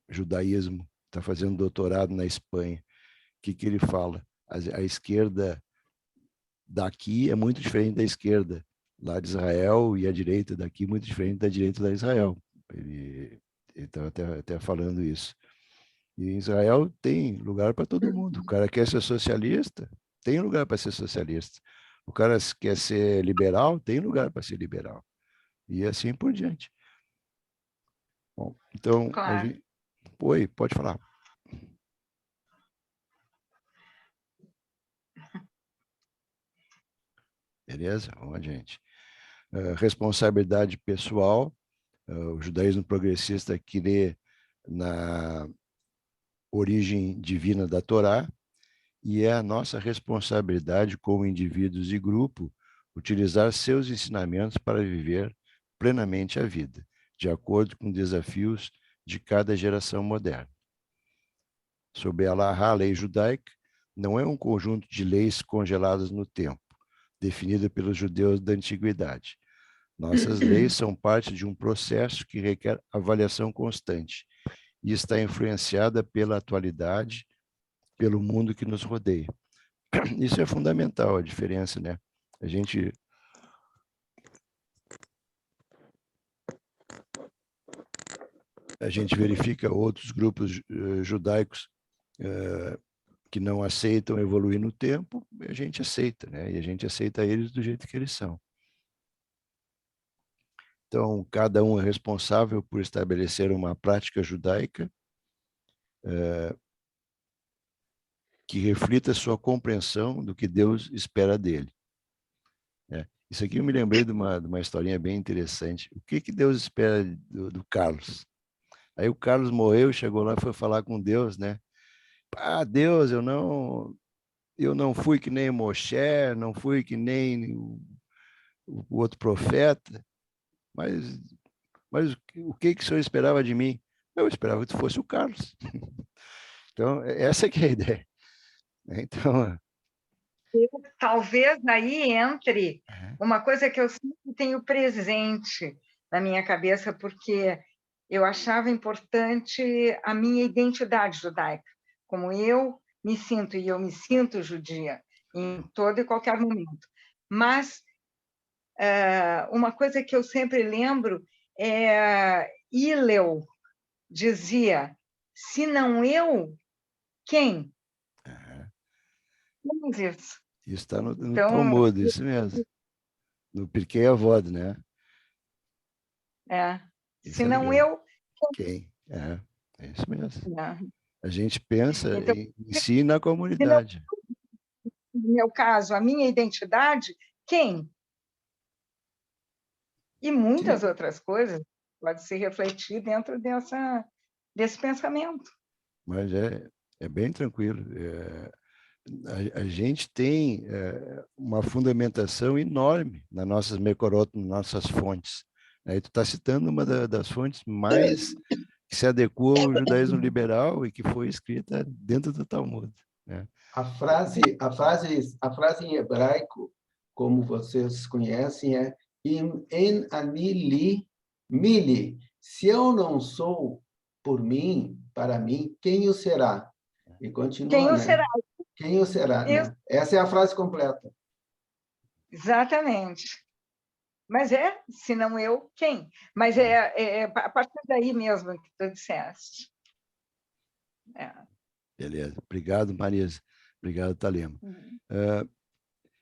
judaísmo, está fazendo doutorado na Espanha. O que ele fala? A esquerda daqui é muito diferente da esquerda lá de Israel, e a direita daqui muito diferente da direita da Israel. Ele estava até falando isso. E em Israel tem lugar para todo mundo. O cara quer ser socialista, tem lugar para ser socialista. O cara quer ser liberal, tem lugar para ser liberal. E assim por diante. Bom, então, Claro. Oi, pode falar. Beleza? Vamos adiante. Responsabilidade pessoal. O judaísmo progressista crê na origem divina da Torá, e é a nossa responsabilidade como indivíduos e grupo utilizar seus ensinamentos para viver plenamente a vida, de acordo com desafios de cada geração moderna. Sob a Halahá, a lei judaica, não é um conjunto de leis congeladas no tempo, definida pelos judeus da antiguidade. Nossas leis são parte de um processo que requer avaliação constante e está influenciada pela atualidade, pelo mundo que nos rodeia. Isso é fundamental, a diferença, né? A gente verifica outros grupos judaicos que não aceitam evoluir no tempo, a gente aceita, né? E a gente aceita eles do jeito que eles são. Então, cada um é responsável por estabelecer uma prática judaica que reflita sua compreensão do que Deus espera dele. Isso aqui eu me lembrei de uma historinha bem interessante. O que Deus espera do Carlos? Aí o Carlos morreu, chegou lá e foi falar com Deus, né? Ah, Deus, eu não fui que nem Moshe, não fui que nem o outro profeta, mas o que o senhor esperava de mim? Eu esperava que tu fosse o Carlos. Então, essa que é a ideia. Então, talvez daí entre uma coisa que eu sempre tenho presente na minha cabeça, porque eu achava importante a minha identidade judaica, como eu me sinto, e eu me sinto judia em todo e qualquer momento. Mas uma coisa que eu sempre lembro é Hillel dizia, se não eu, quem? Não é isso. Isso está no Talmud, isso mesmo. No Pirkei Avot, né? Se não eu, quem? É isso mesmo. É. A gente pensa então, em si na comunidade. No meu caso, a minha identidade, quem? E muitas outras coisas pode se refletir dentro desse pensamento. Mas é bem tranquilo. A gente tem uma fundamentação enorme nas nossas Mekorot, nas nossas fontes. Aí tu está citando uma das fontes mais que se adequa ao judaísmo liberal e que foi escrita dentro do Talmud, né? A frase em hebraico, como vocês conhecem, é en ani li mili. Se eu não sou por mim, para mim, quem o será? E continua, quem o né? será? Quem o será? Né? Essa é a frase completa. Exatamente. Mas se não eu, quem? Mas a partir daí mesmo que tu disseste. Beleza. Obrigado, Marisa. Obrigado, Talema.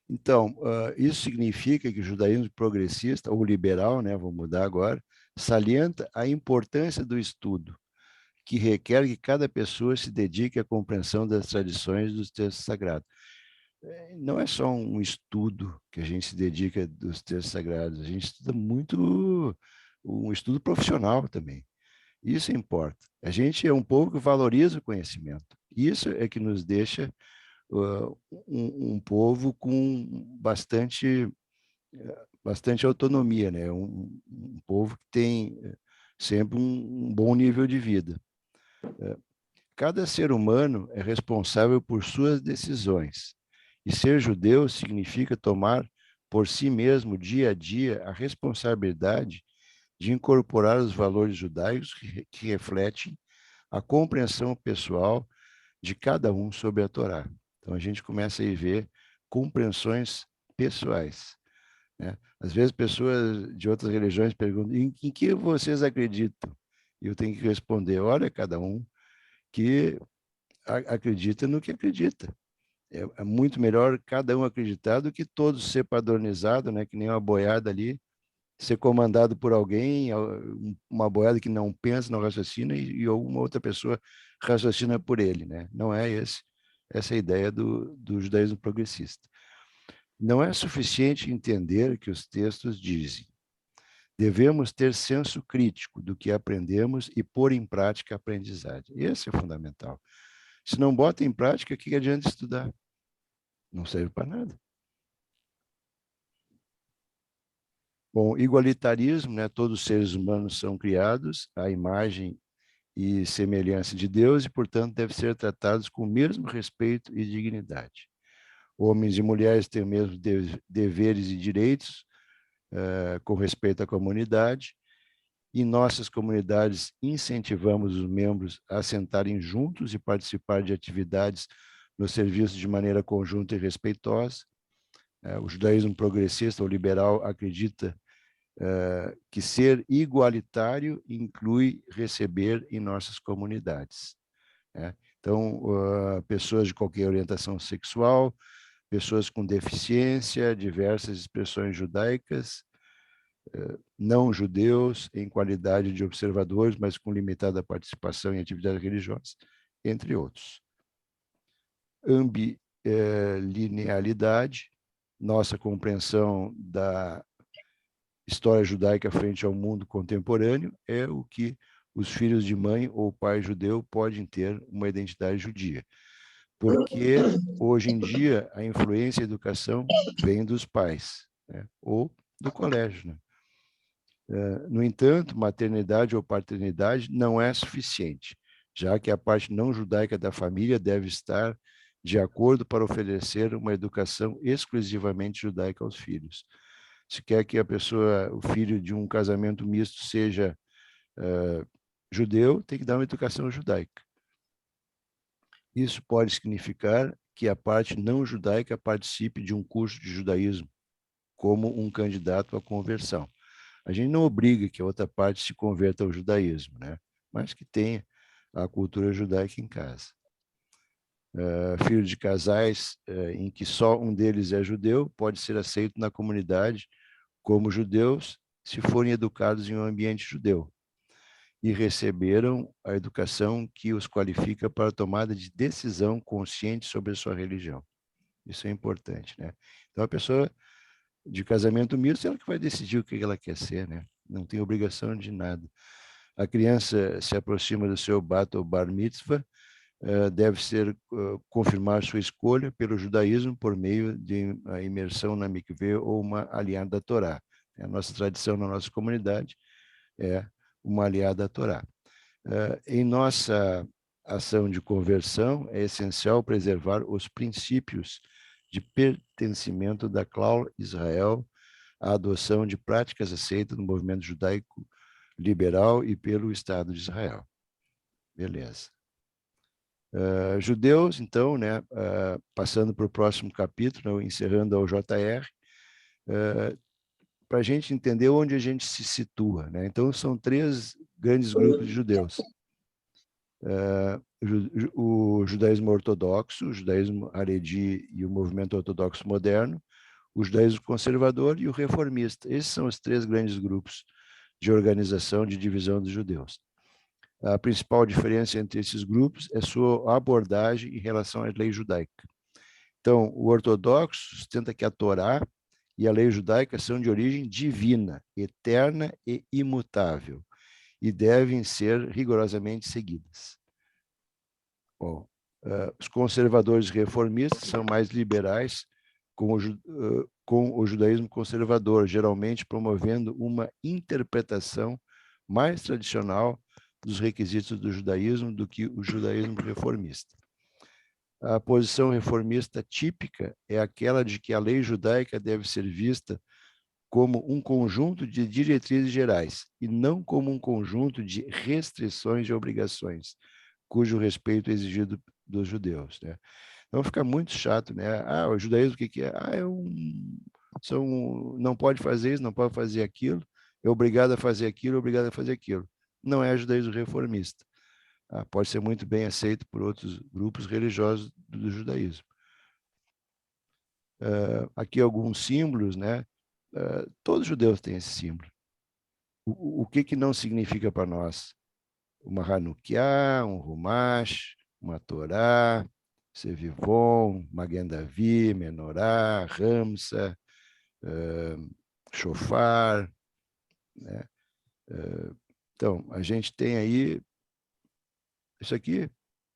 Então, isso significa que o judaísmo progressista, ou liberal, né, vou mudar agora, salienta a importância do estudo, que requer que cada pessoa se dedique à compreensão das tradições dos textos sagrados. Não é só um estudo que a gente se dedica dos textos sagrados, a gente estuda muito um estudo profissional também. Isso importa. A gente é um povo que valoriza o conhecimento. Isso é que nos deixa um povo com bastante autonomia, né? Um povo que tem sempre um bom nível de vida. Cada ser humano é responsável por suas decisões. E ser judeu significa tomar por si mesmo, dia a dia, a responsabilidade de incorporar os valores judaicos que refletem a compreensão pessoal de cada um sobre a Torá. Então, a gente começa a ver compreensões pessoais, né? Às vezes, pessoas de outras religiões perguntam, em que vocês acreditam? E eu tenho que responder, olha, cada um que acredita no que acredita. É muito melhor cada um acreditar do que todos ser padronizados, né? Que nem uma boiada ali, ser comandado por alguém, uma boiada que não pensa, não raciocina, e uma outra pessoa raciocina por ele, né? Não é essa é a ideia do judaísmo progressista. Não é suficiente entender o que os textos dizem. Devemos ter senso crítico do que aprendemos e pôr em prática a aprendizagem. Esse é fundamental. Se não bota em prática, o que adianta estudar? Não serve para nada. Bom, igualitarismo, né? Todos os seres humanos são criados à imagem e semelhança de Deus e, portanto, devem ser tratados com o mesmo respeito e dignidade. Homens e mulheres têm os mesmos deveres e direitos com respeito à comunidade. Em nossas comunidades, incentivamos os membros a sentarem juntos e participar de atividades no serviço de maneira conjunta e respeitosa. O judaísmo progressista ou liberal acredita que ser igualitário inclui receber em nossas comunidades. Então, pessoas de qualquer orientação sexual, pessoas com deficiência, diversas expressões judaicas, não judeus em qualidade de observadores, mas com limitada participação em atividades religiosas, entre outros. Ambilinealidade, nossa compreensão da história judaica frente ao mundo contemporâneo é o que os filhos de mãe ou pai judeu podem ter uma identidade judia. Porque hoje em dia a influência e a educação vem dos pais, né? Ou do colégio, né? No entanto, maternidade ou paternidade não é suficiente, já que a parte não judaica da família deve estar de acordo para oferecer uma educação exclusivamente judaica aos filhos. Se quer que a pessoa, o filho de um casamento misto seja judeu, tem que dar uma educação judaica. Isso pode significar que a parte não judaica participe de um curso de judaísmo, como um candidato à conversão. A gente não obriga que a outra parte se converta ao judaísmo, né? Mas que tenha a cultura judaica em casa. Filho de casais em que só um deles é judeu pode ser aceito na comunidade como judeus se forem educados em um ambiente judeu e receberam a educação que os qualifica para a tomada de decisão consciente sobre a sua religião. Isso é importante, né? Então, a pessoa de casamento misto, ela que vai decidir o que ela quer ser, né? Não tem obrigação de nada. A criança se aproxima do seu bat ou bar mitzvah, deve confirmar sua escolha pelo judaísmo por meio de uma imersão na mikveh ou uma aliada da Torá. A nossa tradição na nossa comunidade é uma aliada à Torá. Em nossa ação de conversão, é essencial preservar os princípios de pertencimento da Clau Israel à adoção de práticas aceitas no movimento judaico liberal e pelo Estado de Israel. Beleza. Judeus, então, né, passando para o próximo capítulo, encerrando ao JR, para a gente entender onde a gente se situa, né? Então, são 3 grandes grupos de judeus. O judaísmo ortodoxo, o judaísmo haredi e o movimento ortodoxo moderno, o judaísmo conservador e o reformista. Esses são os 3 grandes grupos de organização, de divisão dos judeus. A principal diferença entre esses grupos é sua abordagem em relação à lei judaica. Então, o ortodoxo sustenta que a Torá e a lei judaica são de origem divina, eterna e imutável, e devem ser rigorosamente seguidas. Bom, os conservadores reformistas são mais liberais com o judaísmo conservador, geralmente promovendo uma interpretação mais tradicional dos requisitos do judaísmo do que o judaísmo reformista. A posição reformista típica é aquela de que a lei judaica deve ser vista como um conjunto de diretrizes gerais e não como um conjunto de restrições e obrigações, cujo respeito é exigido dos judeus, né? Então fica muito chato, né? O judaísmo o que é? Não pode fazer isso, não pode fazer aquilo, é obrigado a fazer aquilo, é obrigado a fazer aquilo. Não é judaísmo reformista. Pode ser muito bem aceito por outros grupos religiosos do judaísmo. Aqui alguns símbolos, né? Todos os judeus têm esse símbolo. O que não significa para nós? Uma Hanukkah, um Rumash, uma Torá, Sevivon, Maguen David, Menorá, Ramsa, Shofar, né? Então, a gente tem aí, isso aqui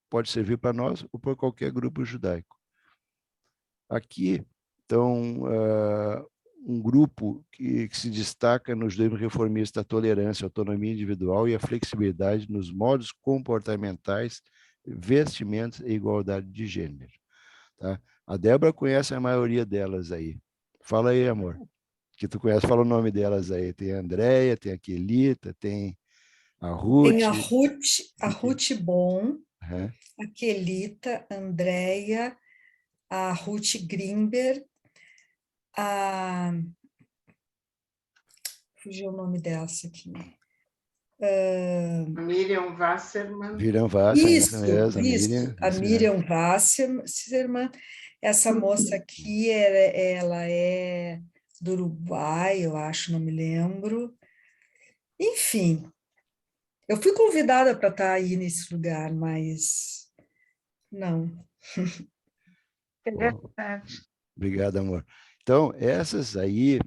pode servir para nós ou para qualquer grupo judaico. Aqui, então, um grupo que se destaca no judaísmo reformista a tolerância, a autonomia individual e a flexibilidade nos modos comportamentais, vestimentos e igualdade de gênero. Tá? A Débora conhece a maioria delas aí. Fala aí, amor, que tu conhece, fala o nome delas aí. Tem a Andréia, tem a Quelita, tem a Ruth. Tem a Ruth Bom, a Quelita, a Andréia, a Ruth Grimber, fugiu o nome dessa aqui. Miriam Wasserman. Miriam Wasserman, isso. A Miriam Wasserman. Essa moça aqui, ela é do Uruguai, eu acho, não me lembro. Enfim, eu fui convidada para estar aí nesse lugar, mas não. É verdade. Obrigado, amor. Então, essas aí,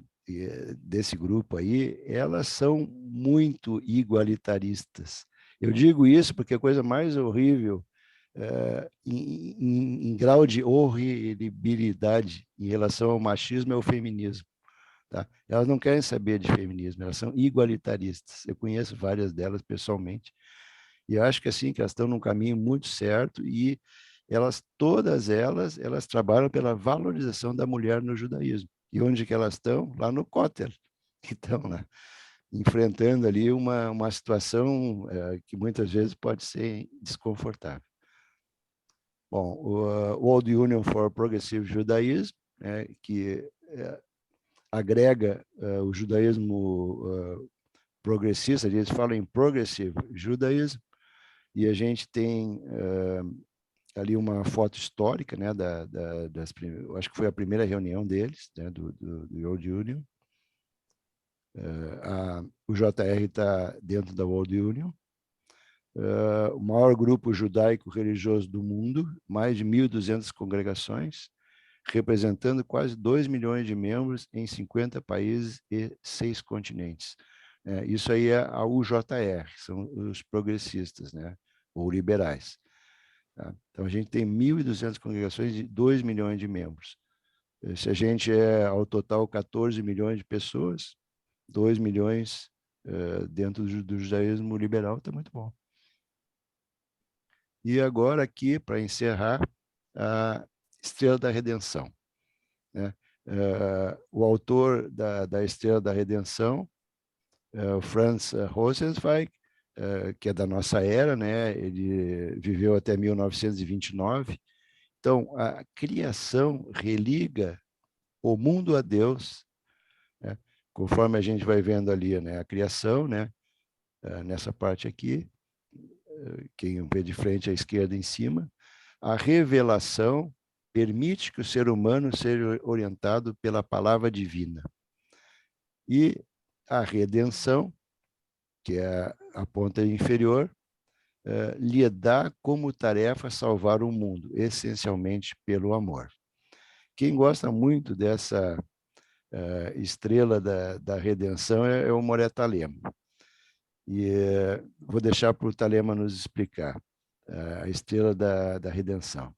desse grupo aí, elas são muito igualitaristas. Eu digo isso porque a coisa mais horrível, em grau de horribilidade em relação ao machismo, é o feminismo. Tá? Elas não querem saber de feminismo, elas são igualitaristas. Eu conheço várias delas pessoalmente, e acho que assim, que elas estão num caminho muito certo, e todas elas trabalham pela valorização da mulher no judaísmo. E onde que elas estão? Lá no Kotel. Então, lá, enfrentando ali uma situação que muitas vezes pode ser desconfortável. Bom, o World Union for Progressive Judaism, que agrega o judaísmo progressista, eles falam em Progressive Judaism, e a gente tem ali uma foto histórica, né, acho que foi a primeira reunião deles, né, do World Union. O JR está dentro da World Union. O maior grupo judaico-religioso do mundo, mais de 1.200 congregações, representando quase 2 milhões de membros em 50 países e 6 continentes. Isso aí é a UJR, são os progressistas, né, ou liberais. Tá? Então, a gente tem 1.200 congregações de 2 milhões de membros. Se a gente ao total, 14 milhões de pessoas, 2 milhões dentro do judaísmo liberal, está muito bom. E agora aqui, para encerrar, a Estrela da Redenção. Né? O autor da Estrela da Redenção, o Franz Rosenzweig, que é da nossa era, né? Ele viveu até 1929. Então, a criação religa o mundo a Deus, né? Conforme a gente vai vendo ali, né? A criação, né? Nessa parte aqui, quem vê de frente à esquerda em cima, a revelação permite que o ser humano seja orientado pela palavra divina. E a redenção, que é a ponta inferior, lhe dá como tarefa salvar o mundo, essencialmente pelo amor. Quem gosta muito dessa estrela da redenção é o Moré Talema. E vou deixar para o Talema nos explicar a estrela da redenção.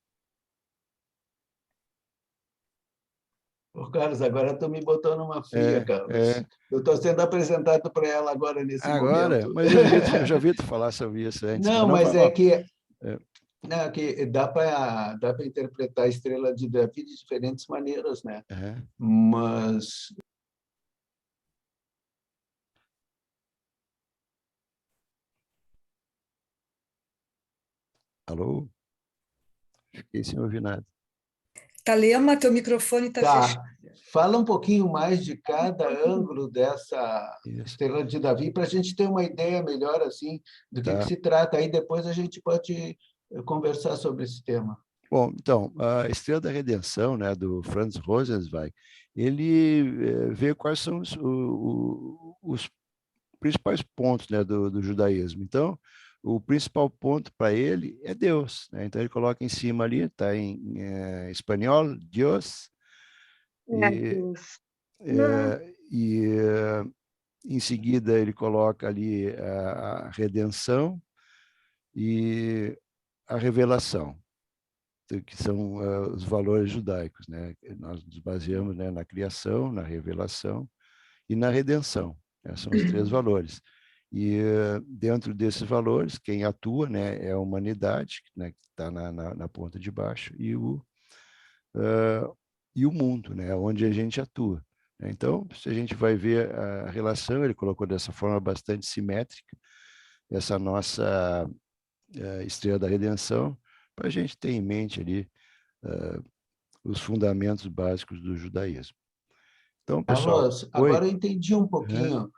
Carlos, agora estou me botando numa fria, Carlos. Eu estou sendo apresentado para ela agora, nesse momento. Mas eu já ouvi tu falar sobre isso antes. Não, mas é que dá para interpretar a estrela de Davi de diferentes maneiras, né? Mas... Alô? Fiquei sem ouvir nada. Talema, teu microfone está fechado. Fala um pouquinho mais de cada ângulo dessa estrela de Davi, para a gente ter uma ideia melhor assim do que se trata. Aí depois a gente pode conversar sobre esse tema. Bom, então, a Estrela da Redenção, né, do Franz Rosenzweig, ele vê quais são os principais pontos, né, do judaísmo. Então, o principal ponto para ele é Deus, né? Então ele coloca em cima ali, está em espanhol, Deus, e em seguida ele coloca ali a redenção e a revelação, que são os valores judaicos, né? Nós nos baseamos, né, na criação, na revelação e na redenção. Esses são os 3 valores. E dentro desses valores, quem atua, né, é a humanidade, né, que está na ponta de baixo, e o mundo, né, onde a gente atua. Então, se a gente vai ver a relação, ele colocou dessa forma bastante simétrica, essa nossa estrela da redenção, para a gente ter em mente ali os fundamentos básicos do judaísmo. Então, pessoal... Carlos, agora eu entendi um pouquinho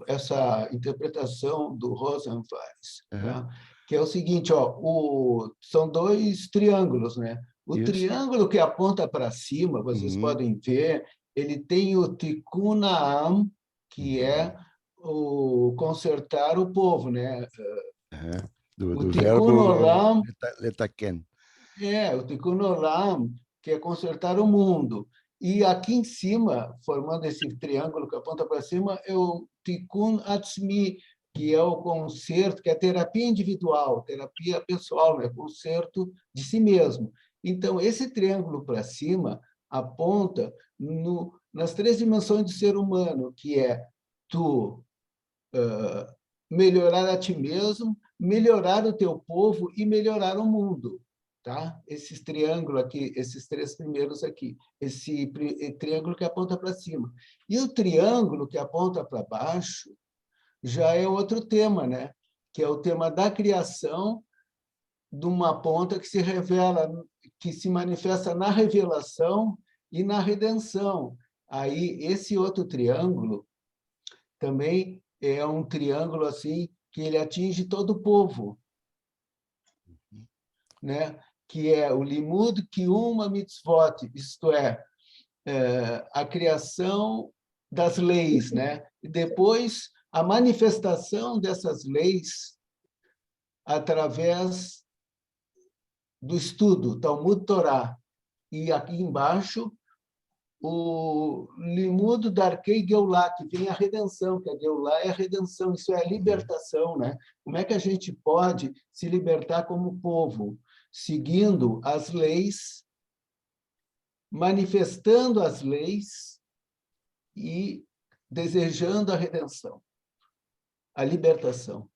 essa interpretação do Rosenweis, tá? Que é o seguinte, ó, são 2 triângulos, né? O triângulo que aponta para cima, vocês podem ver, ele tem o Tikkun Ha'am, que é o consertar o povo, né? Do verbo letaken. O Tikkun Olam, que é consertar o mundo. E aqui em cima, formando esse triângulo que aponta para cima, é o Tikkun Atzmi, que é o conserto, que é a terapia individual, terapia pessoal, né? Conserto de si mesmo. Então, esse triângulo para cima aponta nas 3 dimensões do ser humano, que é tu melhorar a ti mesmo, melhorar o teu povo e melhorar o mundo. Tá? Esses triângulos aqui, esses 3 primeiros aqui, esse triângulo que aponta para cima. E o triângulo que aponta para baixo já é outro tema, né? Que é o tema da criação de uma ponta que se revela, que se manifesta na revelação e na redenção. Aí, esse outro triângulo também é um triângulo assim que ele atinge todo o povo, né? Que é o Limud Kiyum HaMitzvot, isto é, a criação das leis, né? E depois a manifestação dessas leis através do estudo, Talmud Torá. E aqui embaixo, o Limud Darkei Geulah, que vem a redenção, que a Geulah é a redenção, isso é a libertação, né? Como é que a gente pode se libertar como povo? Seguindo as leis, manifestando as leis e desejando a redenção, a libertação.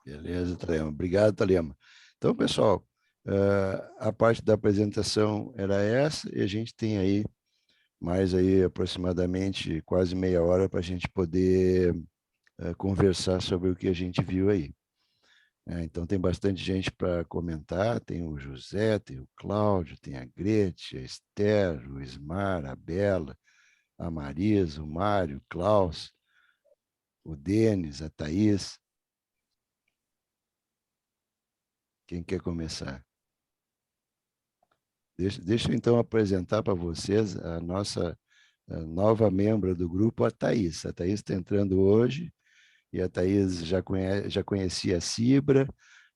Beleza, Talema. Obrigado, Talema. Então, pessoal, a parte da apresentação era essa, e a gente tem aí mais aí aproximadamente quase meia hora para a gente poder conversar sobre o que a gente viu aí. Então, tem bastante gente para comentar, tem o José, tem o Cláudio, tem a Grete, a Esther, o Ismar, a Bela, a Marisa, o Mário, o Klaus, o Denis, a Thaís. Quem quer começar? Deixa eu, então, apresentar para vocês a nossa nova membro do grupo, a Thaís. A Thaís está entrando hoje, e a Thaís já conhecia a Cibra,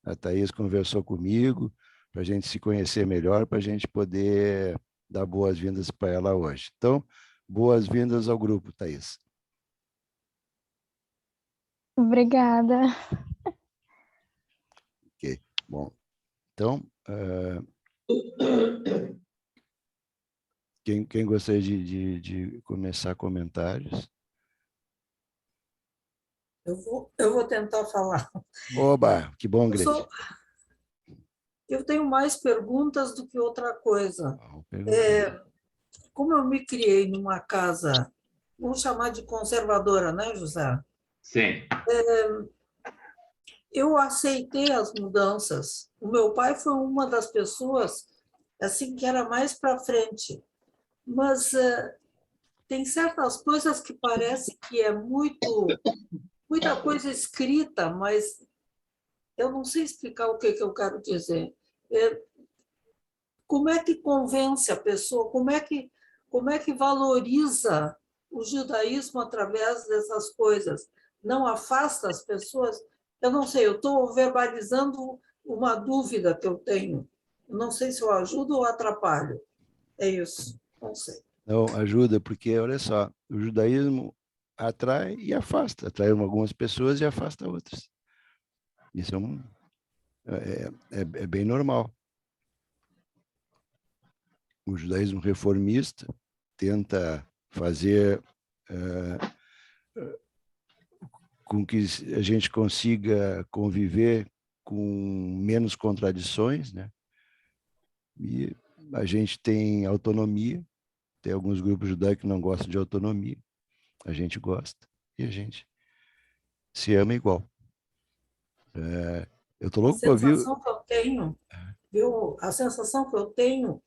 a Thaís conversou comigo para a gente se conhecer melhor, para a gente poder dar boas-vindas para ela hoje. Então, boas-vindas ao grupo, Thaís. Obrigada. Ok, bom. Então, quem gostaria de começar comentários? Eu vou tentar falar. Oba, que bom, Grete. Eu tenho mais perguntas do que outra coisa. Como eu me criei numa casa, vamos chamar de conservadora, né, José? Sim. Eu aceitei as mudanças. O meu pai foi uma das pessoas assim que era mais para frente. Mas tem certas coisas que parece que é muita coisa escrita, mas eu não sei explicar o que eu quero dizer. Como é que convence a pessoa? Como é que valoriza o judaísmo através dessas coisas? Não afasta as pessoas? Eu não sei, eu estou verbalizando uma dúvida que eu tenho. Não sei se eu ajudo ou atrapalho. É isso, não sei. Não, ajuda, porque, olha só, o judaísmo atrai e afasta. Atrai algumas pessoas e afasta outras. Isso é bem normal. O judaísmo reformista tenta fazer com que a gente consiga conviver com menos contradições, né? E a gente tem autonomia. Tem alguns grupos judaicos que não gostam de autonomia. A gente gosta e a gente se ama igual. Eu estou louco para ouvir. A sensação que eu tenho, viu? A sensação que eu tenho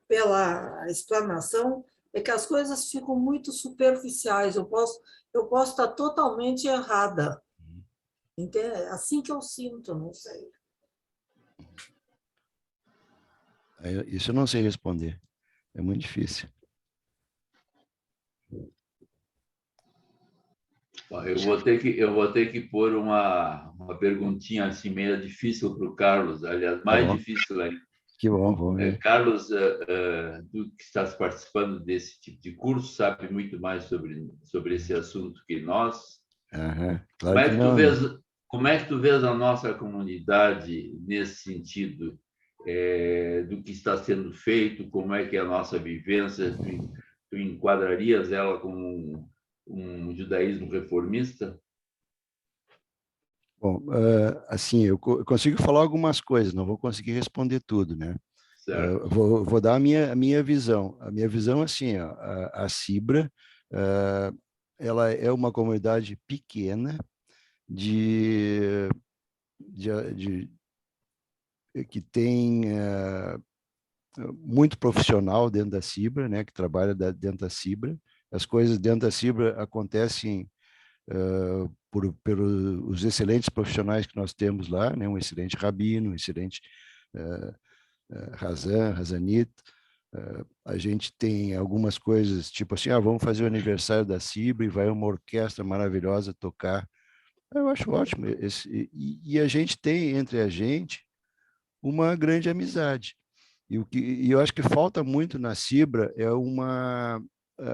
pela explanação é que as coisas ficam muito superficiais. Eu posso estar totalmente errada. Entende? É assim que eu sinto, não sei. Isso eu não sei responder. É muito difícil. Eu vou ter que pôr uma perguntinha assim meio difícil para o Carlos, aliás, mais difícil ainda. Que bom, vamos ver. Carlos, tu que estás participando desse tipo de curso, sabe muito mais sobre esse assunto que nós. Claro como é que tu vês a nossa comunidade nesse sentido do que está sendo feito? Como é que é a nossa vivência? Tu enquadrarias ela como um judaísmo reformista? Bom, assim, eu consigo falar algumas coisas, não vou conseguir responder tudo, né? Vou dar a minha visão. A minha visão, assim, ó, a Cibra, ela é uma comunidade pequena que tem muito profissional dentro da Cibra, né? Que trabalha dentro da Cibra. As coisas dentro da Cibra acontecem pelos excelentes profissionais que nós temos lá, né? Um excelente rabino, um excelente Razanit. A gente tem algumas coisas, tipo assim, vamos fazer o aniversário da Cibra e vai uma orquestra maravilhosa tocar. Eu acho ótimo. E a gente tem, entre a gente, uma grande amizade. E eu acho que falta muito na Cibra é uma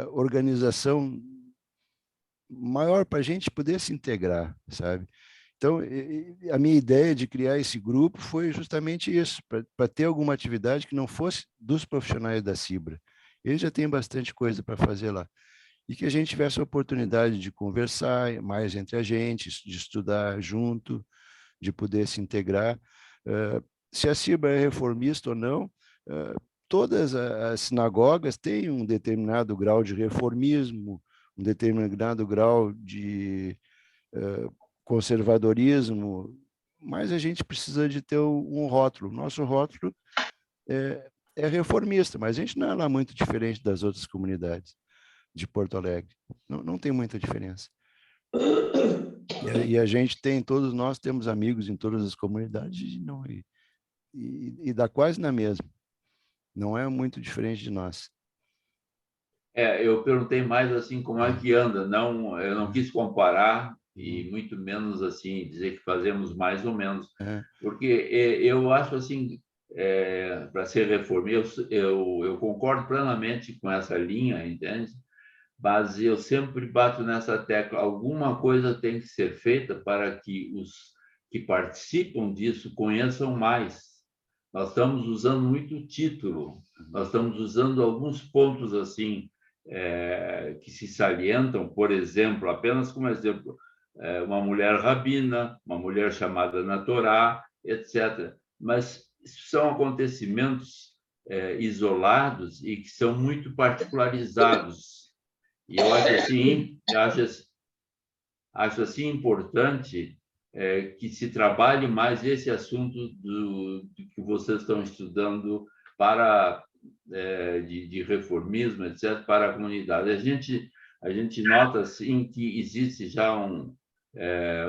organização maior para a gente poder se integrar, sabe? Então, a minha ideia de criar esse grupo foi justamente isso, para ter alguma atividade que não fosse dos profissionais da Cibra. Eles já têm bastante coisa para fazer lá. E que a gente tivesse a oportunidade de conversar mais entre a gente, de estudar junto, de poder se integrar. Se a Cibra é reformista ou não, todas as sinagogas têm um determinado grau de reformismo, um determinado grau de conservadorismo, mas a gente precisa de ter um rótulo. Nosso rótulo é reformista, mas a gente não é lá muito diferente das outras comunidades de Porto Alegre. Não tem muita diferença. E a gente tem, todos nós temos amigos em todas as comunidades e dá quase na mesma. Não é muito diferente de nós. Eu perguntei mais assim como é que anda. Eu não quis comparar e muito menos assim dizer que fazemos mais ou menos, porque eu acho assim, para ser reformista, eu concordo plenamente com essa linha, entende? Mas eu sempre bato nessa tecla, alguma coisa tem que ser feita para que os que participam disso conheçam mais. Nós estamos usando muito título, nós estamos usando alguns pontos assim que se salientam, por exemplo, apenas como exemplo, uma mulher rabina, uma mulher chamada na Torá, etc. Mas são acontecimentos isolados e que são muito particularizados. E eu acho assim importante que se trabalhe mais esse assunto do que vocês estão estudando de reformismo, etc., para a comunidade. A gente nota assim que existe já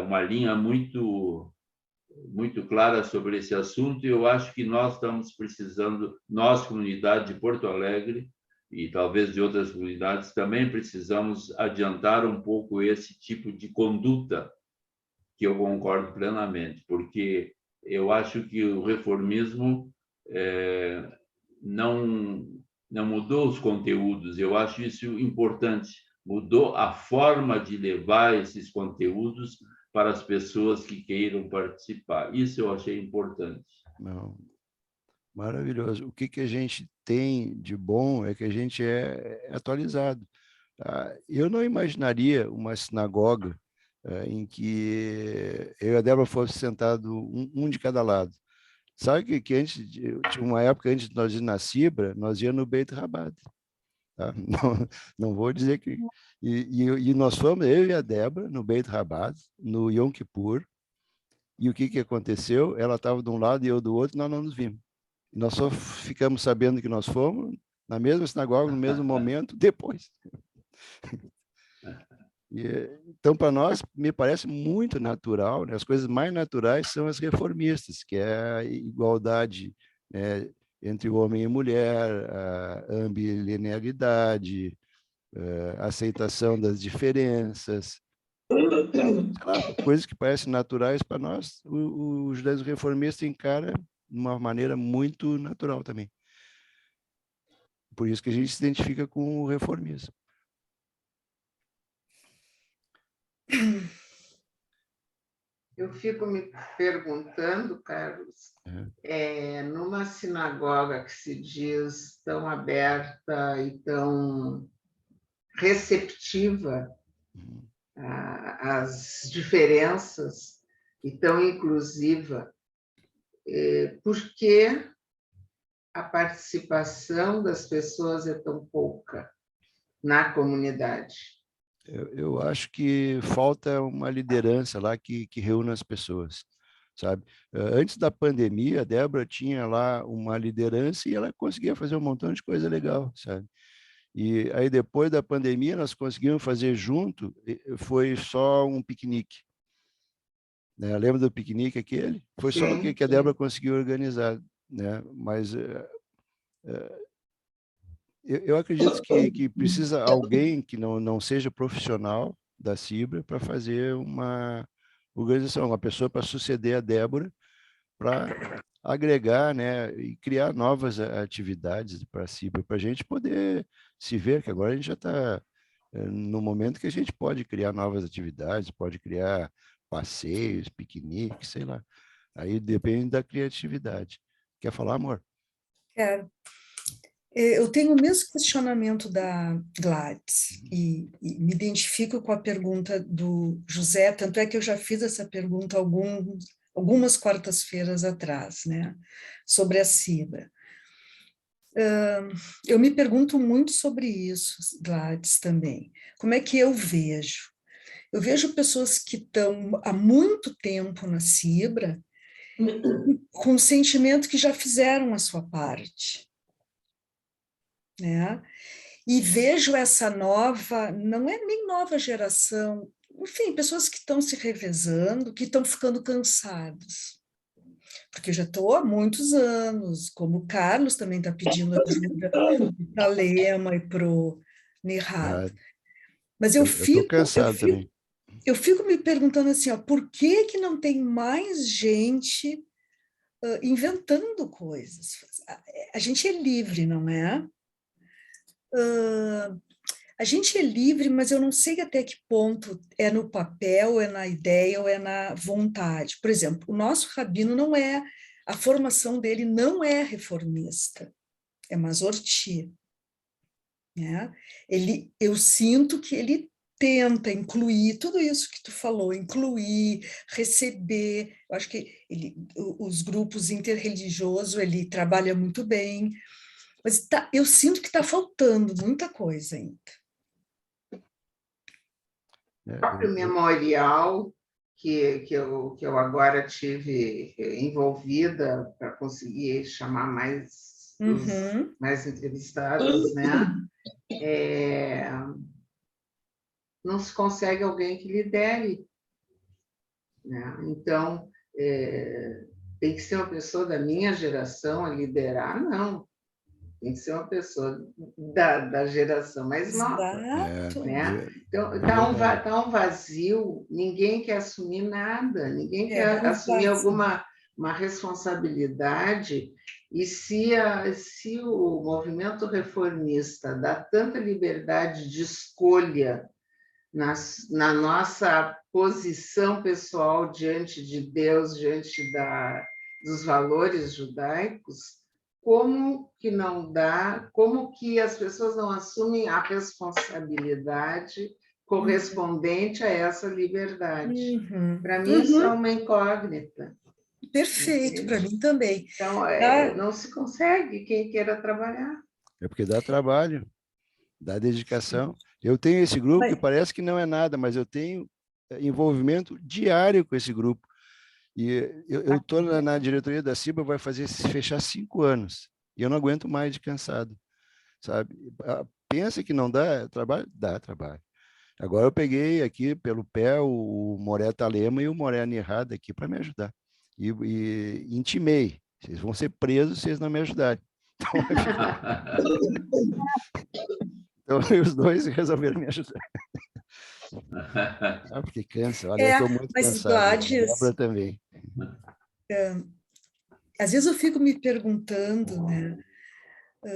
uma linha muito clara sobre esse assunto, e eu acho que nós estamos precisando, nós, comunidade de Porto Alegre, e talvez de outras comunidades, também precisamos adiantar um pouco esse tipo de conduta que eu concordo plenamente, porque eu acho que o reformismo não mudou os conteúdos, eu acho isso importante, mudou a forma de levar esses conteúdos para as pessoas que queiram participar. Isso eu achei importante. Não. Maravilhoso. O que a gente tem de bom é que a gente é atualizado. Eu não imaginaria uma sinagoga em que eu e a Débora fosse sentados um de cada lado. Sabe que antes, tinha uma época antes de nós ir na Cibra, nós íamos no Beit Rabat. Tá? Não vou dizer que... E nós fomos, eu e a Débora, no Beit Rabat, no Yom Kippur, e o que aconteceu? Ela estava de um lado e eu do outro, e nós não nos vimos. E nós só ficamos sabendo que nós fomos na mesma sinagoga, no mesmo momento, depois. Então, para nós, me parece muito natural, né? As coisas mais naturais são as reformistas, que é a igualdade, né, entre o homem e mulher, a ambilinearidade, a aceitação das diferenças. Sei lá, coisas que parecem naturais para nós, o judaísmo reformista encara de uma maneira muito natural também. Por isso que a gente se identifica com o reformismo. Eu fico me perguntando, Carlos, numa sinagoga que se diz tão aberta e tão receptiva às diferenças e tão inclusiva, por que a participação das pessoas é tão pouca na comunidade? Eu acho que falta uma liderança lá que reúna as pessoas, sabe? Antes da pandemia, a Débora tinha lá uma liderança e ela conseguia fazer um montão de coisa legal, sabe? E aí, depois da pandemia, nós conseguimos fazer junto, foi só um piquenique. Né? Lembra do piquenique aquele? Foi só o que a Débora conseguiu organizar, né? Mas eu acredito que precisa alguém que não seja profissional da Cibra para fazer uma organização, uma pessoa para suceder a Débora, para agregar, né, e criar novas atividades para a Cibra, para a gente poder se ver, que agora a gente já está no momento que a gente pode criar novas atividades, pode criar passeios, piqueniques, sei lá. Aí depende da criatividade. Quer falar, amor? Quero. Eu tenho o mesmo questionamento da Gladys e me identifico com a pergunta do José, tanto é que eu já fiz essa pergunta algumas quartas-feiras atrás, né, sobre a Cibra. Eu me pergunto muito sobre isso, Gladys, também. Como é que eu vejo? Eu vejo pessoas que estão há muito tempo na Cibra com o sentimento que já fizeram a sua parte, né? E vejo essa nova, não é nem nova geração, enfim, pessoas que estão se revezando, que estão ficando cansadas. Porque eu já estou há muitos anos, como o Carlos também está pedindo ajuda para a Lema e para o Nihad. Mas eu estou cansado também. Eu fico me perguntando assim, ó, por que não tem mais gente inventando coisas? A gente é livre, não é? A gente é livre, mas eu não sei até que ponto é no papel, é na ideia ou é na vontade. Por exemplo, o nosso rabino não é, a formação dele não é reformista, é Masorti. Né? Eu sinto que ele tenta incluir tudo isso que tu falou, incluir, receber. Eu acho que os grupos interreligiosos, ele trabalha muito bem, mas eu sinto que está faltando muita coisa ainda. O próprio memorial que eu agora tive envolvida para conseguir chamar mais entrevistados, né? Não se consegue alguém que lidere, né? Então, tem que ser uma pessoa da minha geração a liderar? Não. Tem que ser uma pessoa da geração mais nova. Exato. Né? Então, tá um vazio, ninguém quer assumir nada, ninguém quer assumir alguma uma responsabilidade. E se o movimento reformista dá tanta liberdade de escolha na nossa posição pessoal diante de Deus, diante dos valores judaicos, como que não dá, como que as pessoas não assumem a responsabilidade correspondente a essa liberdade? Para mim, isso é uma incógnita. Perfeito, para mim também. Então, não se consegue quem queira trabalhar. É porque dá trabalho, dá dedicação. Eu tenho esse grupo que parece que não é nada, mas eu tenho envolvimento diário com esse grupo. E eu estou na diretoria da CIBA, vai fechar 5 anos. E eu não aguento mais de cansado, sabe? Pensa que não dá trabalho? Dá trabalho. Agora eu peguei aqui pelo pé o Moré Talema e o Moré Nirrada aqui para me ajudar. E intimei. Vocês vão ser presos se vocês não me ajudarem. Então os dois resolveram me ajudar. Porque cansa. Olha, eu estou muito cansado. Gladys, também. Às vezes eu fico me perguntando, né?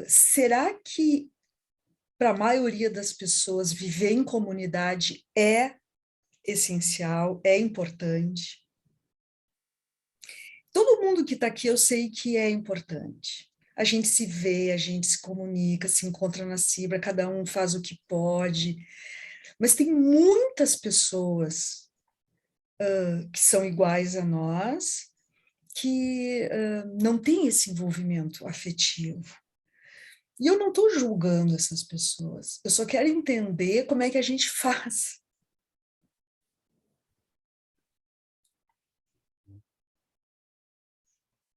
Será que para a maioria das pessoas viver em comunidade é essencial, é importante? Todo mundo que está aqui eu sei que é importante. A gente se vê, a gente se comunica, se encontra na CIBA, cada um faz o que pode. Mas tem muitas pessoas que são iguais a nós, que não têm esse envolvimento afetivo. E eu não estou julgando essas pessoas, eu só quero entender como é que a gente faz.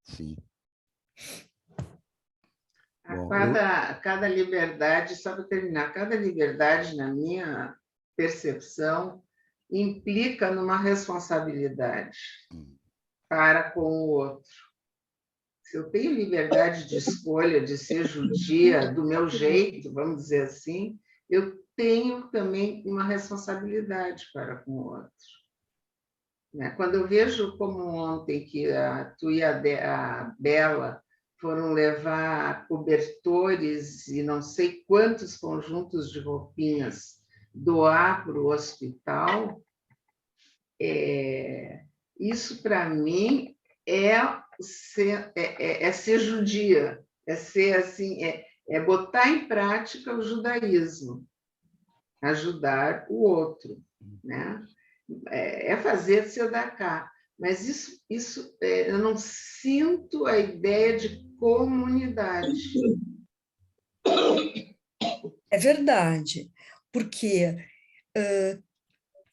Sim. Cada liberdade, só para terminar, cada liberdade, na minha percepção, implica numa responsabilidade para com o outro. Se eu tenho liberdade de escolha de ser judia do meu jeito, vamos dizer assim, eu tenho também uma responsabilidade para com o outro. Quando eu vejo como ontem que tu e a Bela foram levar cobertores e não sei quantos conjuntos de roupinhas doar para o hospital, isso para mim é ser judia, é ser assim, é botar em prática o judaísmo, ajudar o outro, né? É fazer tzedakah, mas isso eu não sinto a ideia de comunidade. É verdade, porque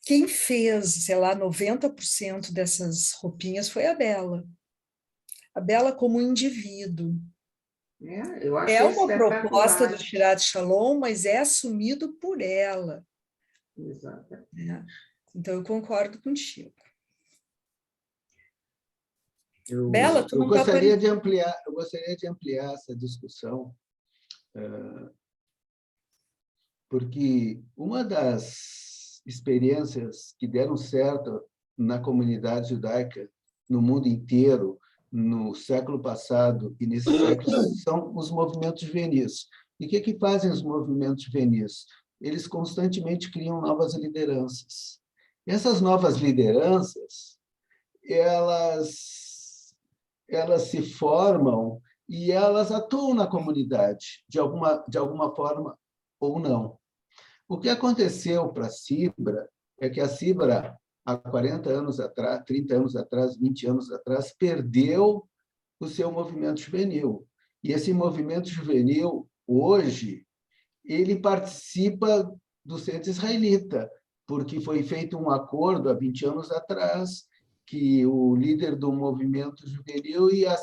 quem fez, sei lá, 90% dessas roupinhas foi a Bela. A Bela como indivíduo. Eu acho uma proposta do Shirat Shalom, mas é assumido por ela. Exatamente. Então, eu concordo contigo. Bela, eu gostaria de ampliar essa discussão, porque uma das experiências que deram certo na comunidade judaica no mundo inteiro, no século passado e nesse século, são os movimentos juvenis. E o que fazem os movimentos juvenis? Eles constantemente criam novas lideranças. Essas novas lideranças, elas se formam e elas atuam na comunidade, de alguma forma ou não. O que aconteceu para a CIBRA é que a CIBRA, há 40 anos atrás, 30 anos atrás, 20 anos atrás, perdeu o seu movimento juvenil. E esse movimento juvenil, hoje, ele participa do Centro Israelita, porque foi feito um acordo há 20 anos atrás que o líder do movimento juvenil ia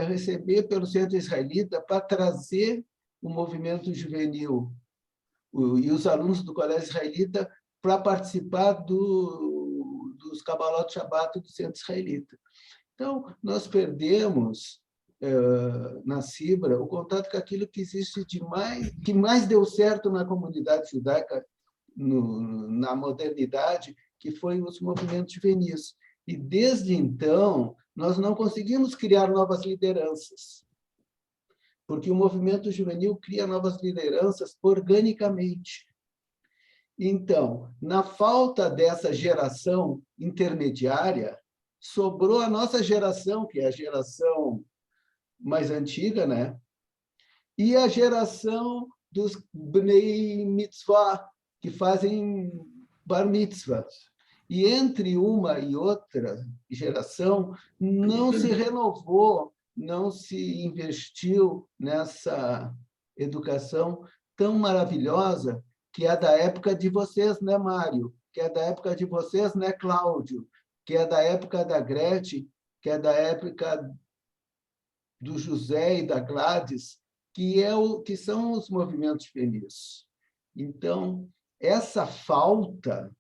receber pelo Centro Israelita para trazer o movimento juvenil e os alunos do Colégio Israelita para participar dos Kabbalot Shabbat do Centro Israelita. Então, nós perdemos, na Cibra, o contato com aquilo que existe que mais deu certo na comunidade judaica na modernidade, que foi os movimentos juvenis. E, desde então, nós não conseguimos criar novas lideranças, porque o movimento juvenil cria novas lideranças organicamente. Então, na falta dessa geração intermediária, sobrou a nossa geração, que é a geração mais antiga, né? E a geração dos Bnei Mitzvah, que fazem Bar Mitzvah. E entre uma e outra geração, não se renovou, não se investiu nessa educação tão maravilhosa que é da época de vocês, né, Mário? Que é da época de vocês, né, Cláudio? Que é da época da Gretchen, que é da época do José e da Gladys, que são os movimentos juvenis. Então, essa falta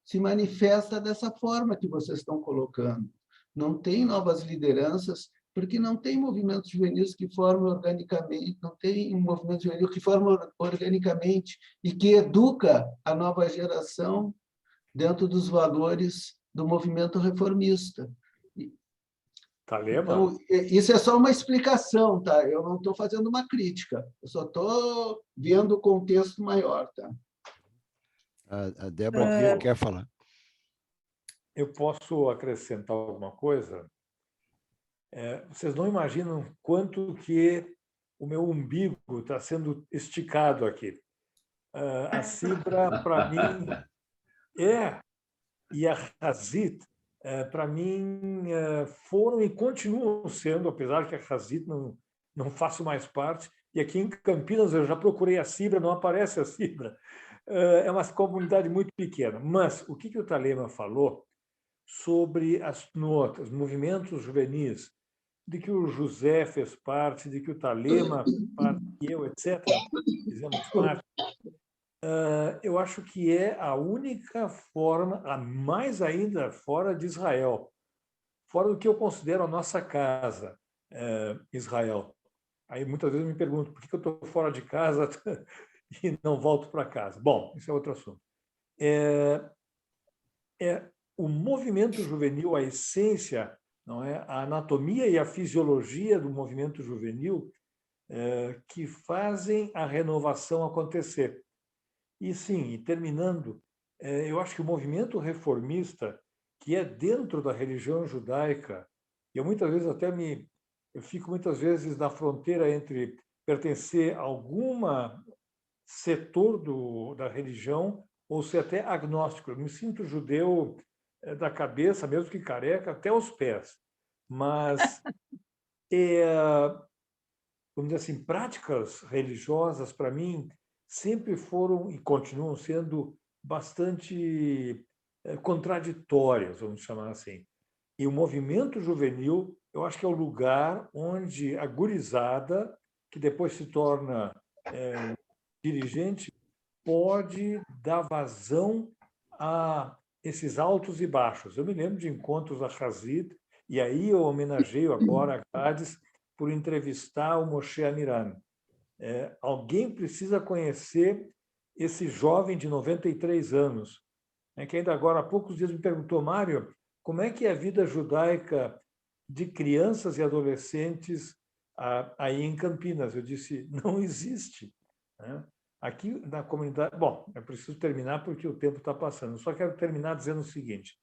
se manifesta dessa forma que vocês estão colocando. Não tem novas lideranças, porque não tem movimentos juvenis que formam organicamente, não tem um movimento juvenil que forma organicamente e que educa a nova geração dentro dos valores do movimento reformista. Talema? Então, isso é só uma explicação, tá? Eu não estou fazendo uma crítica, eu só estou vendo o contexto maior, tá? A Débora quer falar. Eu posso acrescentar alguma coisa? Vocês não imaginam quanto que o meu umbigo está sendo esticado aqui. A Cibra, para mim, e a Hazit, para mim, foram e continuam sendo, apesar que a Hazit não faço mais parte, e aqui em Campinas eu já procurei a Cibra, não aparece a Cibra. É uma comunidade muito pequena. Mas o que o Talema falou sobre os movimentos juvenis, de que o José fez parte, de que o Talema fez parte, que eu, etc., fizemos parte, eu acho que é a única forma, a mais ainda fora de Israel, fora do que eu considero a nossa casa, Israel. Aí muitas vezes eu me pergunto por que eu estou fora de casa e não volto para casa. Bom, isso é outro assunto. O movimento juvenil, a essência, não é? A anatomia e a fisiologia do movimento juvenil que fazem a renovação acontecer. E sim, e terminando, eu acho que o movimento reformista, que é dentro da religião judaica, eu muitas vezes eu fico muitas vezes na fronteira entre pertencer a alguma setor da religião ou ser até agnóstico. Eu me sinto judeu da cabeça, mesmo que careca, até os pés. Mas, vamos dizer assim, práticas religiosas, para mim, sempre foram e continuam sendo bastante contraditórias, vamos chamar assim. E o movimento juvenil, eu acho que é o lugar onde a gurizada, que depois se torna dirigente, pode dar vazão a esses altos e baixos. Eu me lembro de encontros da Hazid, e aí eu homenageio agora a Gladys por entrevistar o Moshe Amiran. Alguém precisa conhecer esse jovem de 93 anos, que ainda agora há poucos dias me perguntou, Mário, como é que é a vida judaica de crianças e adolescentes aí em Campinas? Eu disse, não existe. Aqui na comunidade... Bom, eu preciso terminar porque o tempo está passando. Só quero terminar dizendo o seguinte,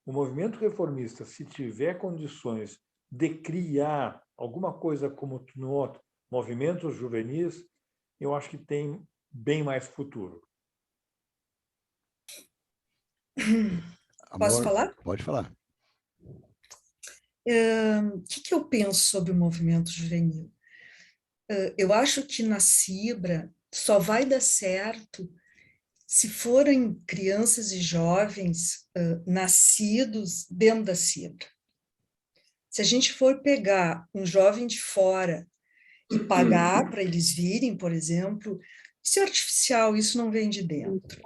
o movimento reformista, se tiver condições de criar alguma coisa como Tnuot, movimentos juvenis, eu acho que tem bem mais futuro. Posso falar? Pode falar. O que eu penso sobre o movimento juvenil? Eu acho que na Cibra só vai dar certo se forem crianças e jovens nascidos dentro da Cibra. Se a gente for pegar um jovem de fora e pagar para eles virem, por exemplo, isso é artificial, isso não vem de dentro.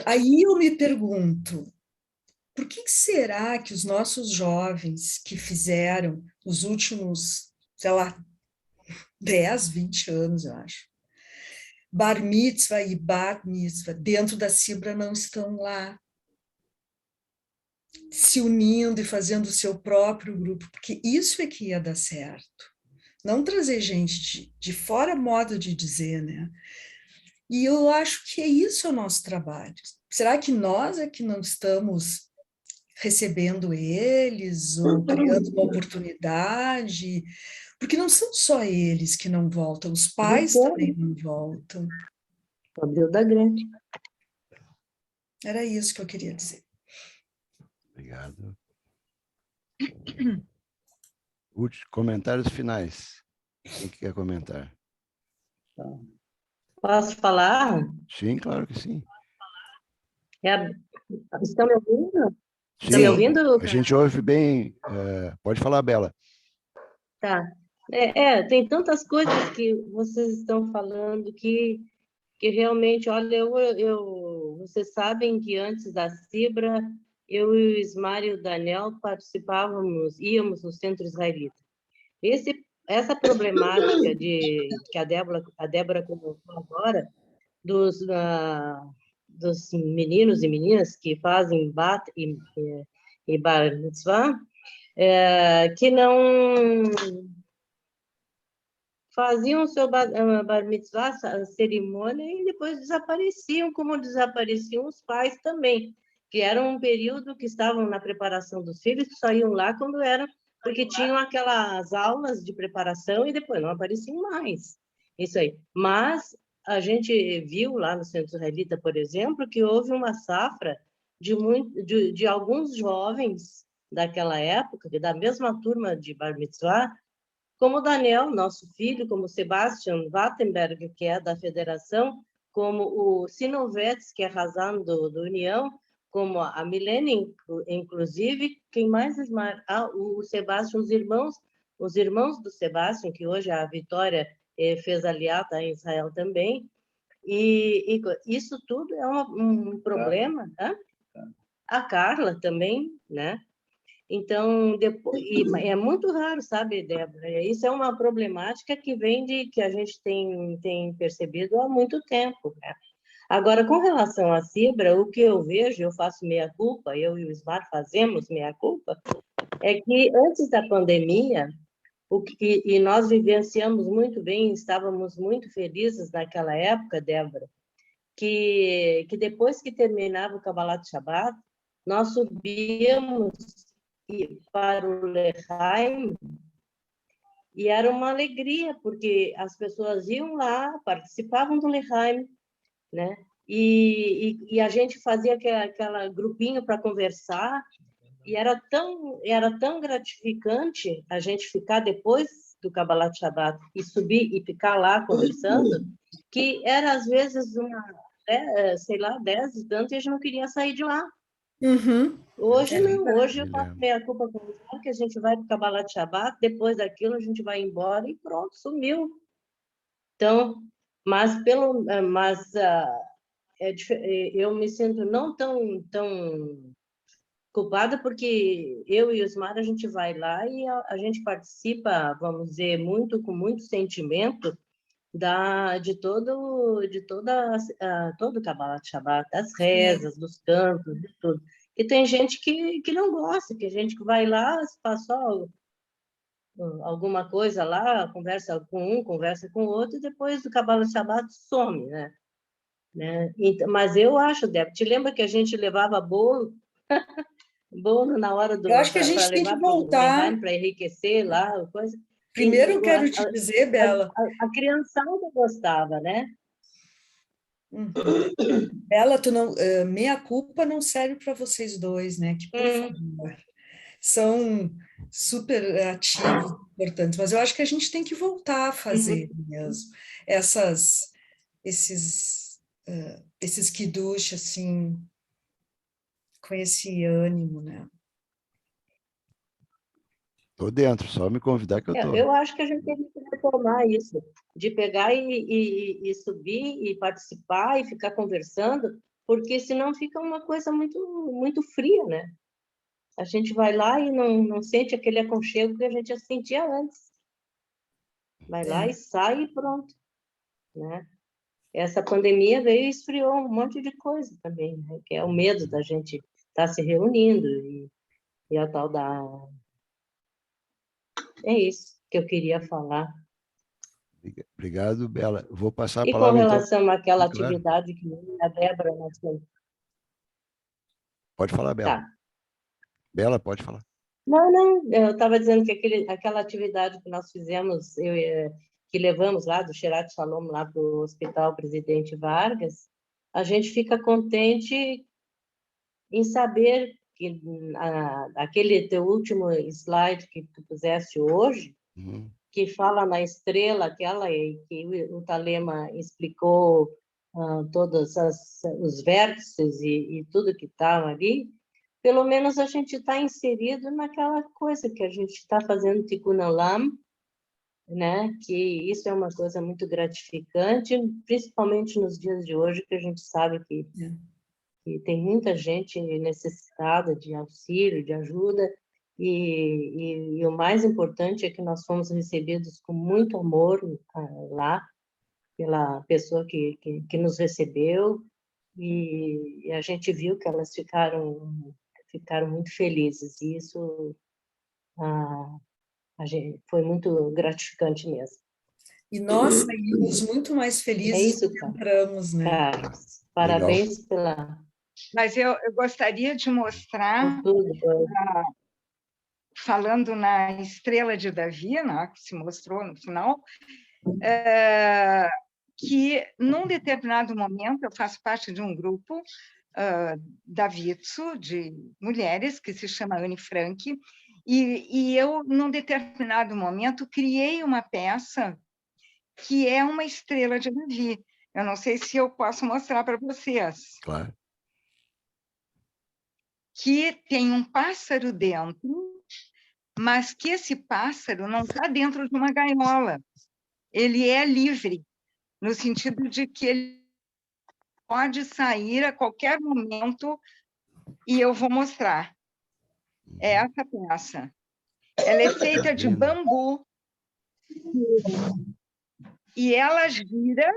Aí eu me pergunto, por por que será que os nossos jovens que fizeram os últimos, sei lá, 10, 20 anos, eu acho, bar mitzvah e bat mitzvah dentro da Cibra não estão lá se unindo e fazendo o seu próprio grupo, porque isso é que ia dar certo. Não trazer gente de fora, modo de dizer, né? E eu acho que é isso o nosso trabalho. Será que nós é que não estamos recebendo eles ou criando uma oportunidade? Porque não são só eles que não voltam, os pais também não voltam. Abril da Grande. Era isso que eu queria dizer. Obrigado. Comentários finais. Quem quer comentar? Posso falar? Sim, claro que sim. Estão me ouvindo? Sim, Estão me ouvindo? a gente ouve bem. Pode falar, Bela. Tá. Tem tantas coisas que vocês estão falando que realmente, olha, vocês sabem que antes da Cibra, eu e o Ismar e o Daniel íamos no Centro Israelita. Essa problemática que a Débora colocou agora, dos meninos e meninas que fazem bat e bar mitzvah, que não faziam o seu bar mitzvah, a cerimônia, e depois desapareciam, como desapareciam os pais também, que era um período que estavam na preparação dos filhos, que só iam lá quando eram, porque tinham aquelas aulas de preparação e depois não apareciam mais. Isso aí. Mas a gente viu lá no Centro Israelita, por exemplo, que houve uma safra de alguns jovens daquela época, da mesma turma de bar mitzvah, como o Daniel, nosso filho, como o Sebastian Wattenberg, que é da federação, como o Sinovets, que é Razan do União, como a Milene, inclusive, quem mais? O Sebastian, os irmãos do Sebastian, que hoje a Vitória fez aliada em Israel também, e isso tudo é um problema, né? A Carla também, né? Então, é muito raro, sabe, Débora? Isso é uma problemática que que a gente tem percebido há muito tempo, né? Agora, com relação à Cibra, o que eu vejo, eu faço meia-culpa, eu e o Ismar fazemos meia-culpa, é que antes da pandemia, e nós vivenciamos muito bem, estávamos muito felizes naquela época, Débora, que depois que terminava o Kabbalat Shabbat, nós subíamos para o Lehaim, e era uma alegria, porque as pessoas iam lá, participavam do Lehaim, né? E a gente fazia aquela grupinho para conversar, e era tão gratificante a gente ficar depois do Kabbalat Shabbat e subir e ficar lá conversando, que era às vezes sei lá, 10 e tanto, e a gente não queria sair de lá. Uhum. Hoje não, hoje eu faço meia culpa com o que a gente vai para o Kabbalat Shabbat, depois daquilo a gente vai embora e pronto, sumiu. Então, eu me sinto não tão culpada, porque eu e o Osmar, a gente vai lá e a gente participa, vamos dizer, com muito sentimento de todo o Kabbalat Shabbat, das rezas, dos cantos, de tudo. E tem gente que não gosta, que gente que vai lá, se passou alguma coisa lá, conversa com um, conversa com o outro, e depois do Kabbalat Shabbat some, né? Então, mas eu acho, Débora, te lembra que a gente levava bolo na hora Eu acho que a gente tem que voltar. Para enriquecer lá, coisa. Primeiro eu quero te dizer, Bela. A criançada gostava, né? Bela, meia culpa não serve para vocês dois, né? Que, por favor, são super ativos, importantes, mas eu acho que a gente tem que voltar a fazer mesmo esses kiddush, assim, com esse ânimo, né? Estou dentro, só me convidar que eu estou. Eu acho que a gente tem que retomar isso, de pegar e subir e participar e ficar conversando, porque senão fica uma coisa muito, muito fria, né? A gente vai lá e não sente aquele aconchego que a gente já sentia antes. Vai lá e sai e pronto, né? Essa pandemia veio e esfriou um monte de coisa também, né? Que é o medo da gente estar se reunindo e a tal da... É isso que eu queria falar. Obrigado, Bela. Vou passar a E com palavra, relação àquela Claro. atividade que a Débora... Pode falar, Bela. Tá. Bela, pode falar. Não, eu estava dizendo que aquela atividade que nós fizemos, que levamos lá do Sherat Shalom lá para o Hospital Presidente Vargas, a gente fica contente em saber que aquele teu último slide que tu puseste hoje, que fala na estrela aquela que o Thalema explicou todos os vértices e tudo que estava ali, pelo menos a gente está inserido naquela coisa que a gente está fazendo Tikkun Olam, né? Que isso é uma coisa muito gratificante, principalmente nos dias de hoje, que a gente sabe que tem muita gente necessitada de auxílio, de ajuda, e o mais importante é que nós fomos recebidos com muito amor lá, pela pessoa que nos recebeu, e a gente viu que elas ficaram muito felizes, e isso foi muito gratificante mesmo. E nós saímos muito mais felizes do que entramos, né? Carlos, parabéns pela... Mas eu gostaria de mostrar, falando na estrela de Davi, né, que se mostrou no final, que num determinado momento eu faço parte de um grupo da Vitsu, de mulheres, que se chama Anne Frank, e eu, num determinado momento, criei uma peça que é uma estrela de Davi. Eu não sei se eu posso mostrar para vocês. Claro. Que tem um pássaro dentro, mas que esse pássaro não está dentro de uma gaiola. Ele é livre, no sentido de que ele pode sair a qualquer momento, e eu vou mostrar. É essa peça. Ela é feita de bambu, e ela gira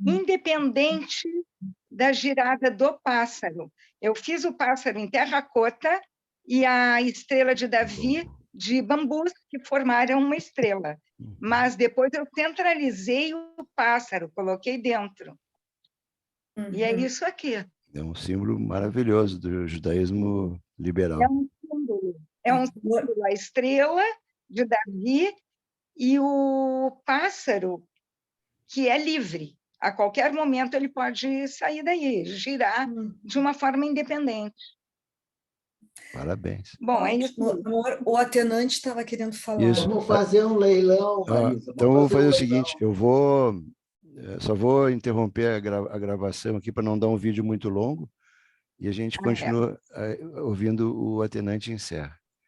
independente da girada do pássaro. Eu fiz o pássaro em terracota e a estrela de Davi de bambus, que formaram uma estrela. Mas depois eu centralizei o pássaro, coloquei dentro. E é isso aqui. É um símbolo maravilhoso do judaísmo liberal. É um símbolo, a estrela de Davi e o pássaro, que é livre. A qualquer momento ele pode sair daí, girar de uma forma independente. Parabéns. Bom, é isso. Amor, o Atenante estava querendo falar. Isso. Vamos fazer um leilão, Marisa. Então, vou fazer o seguinte, só vou interromper a gravação aqui para não dar um vídeo muito longo, e a gente continua ouvindo o Atenante encerra.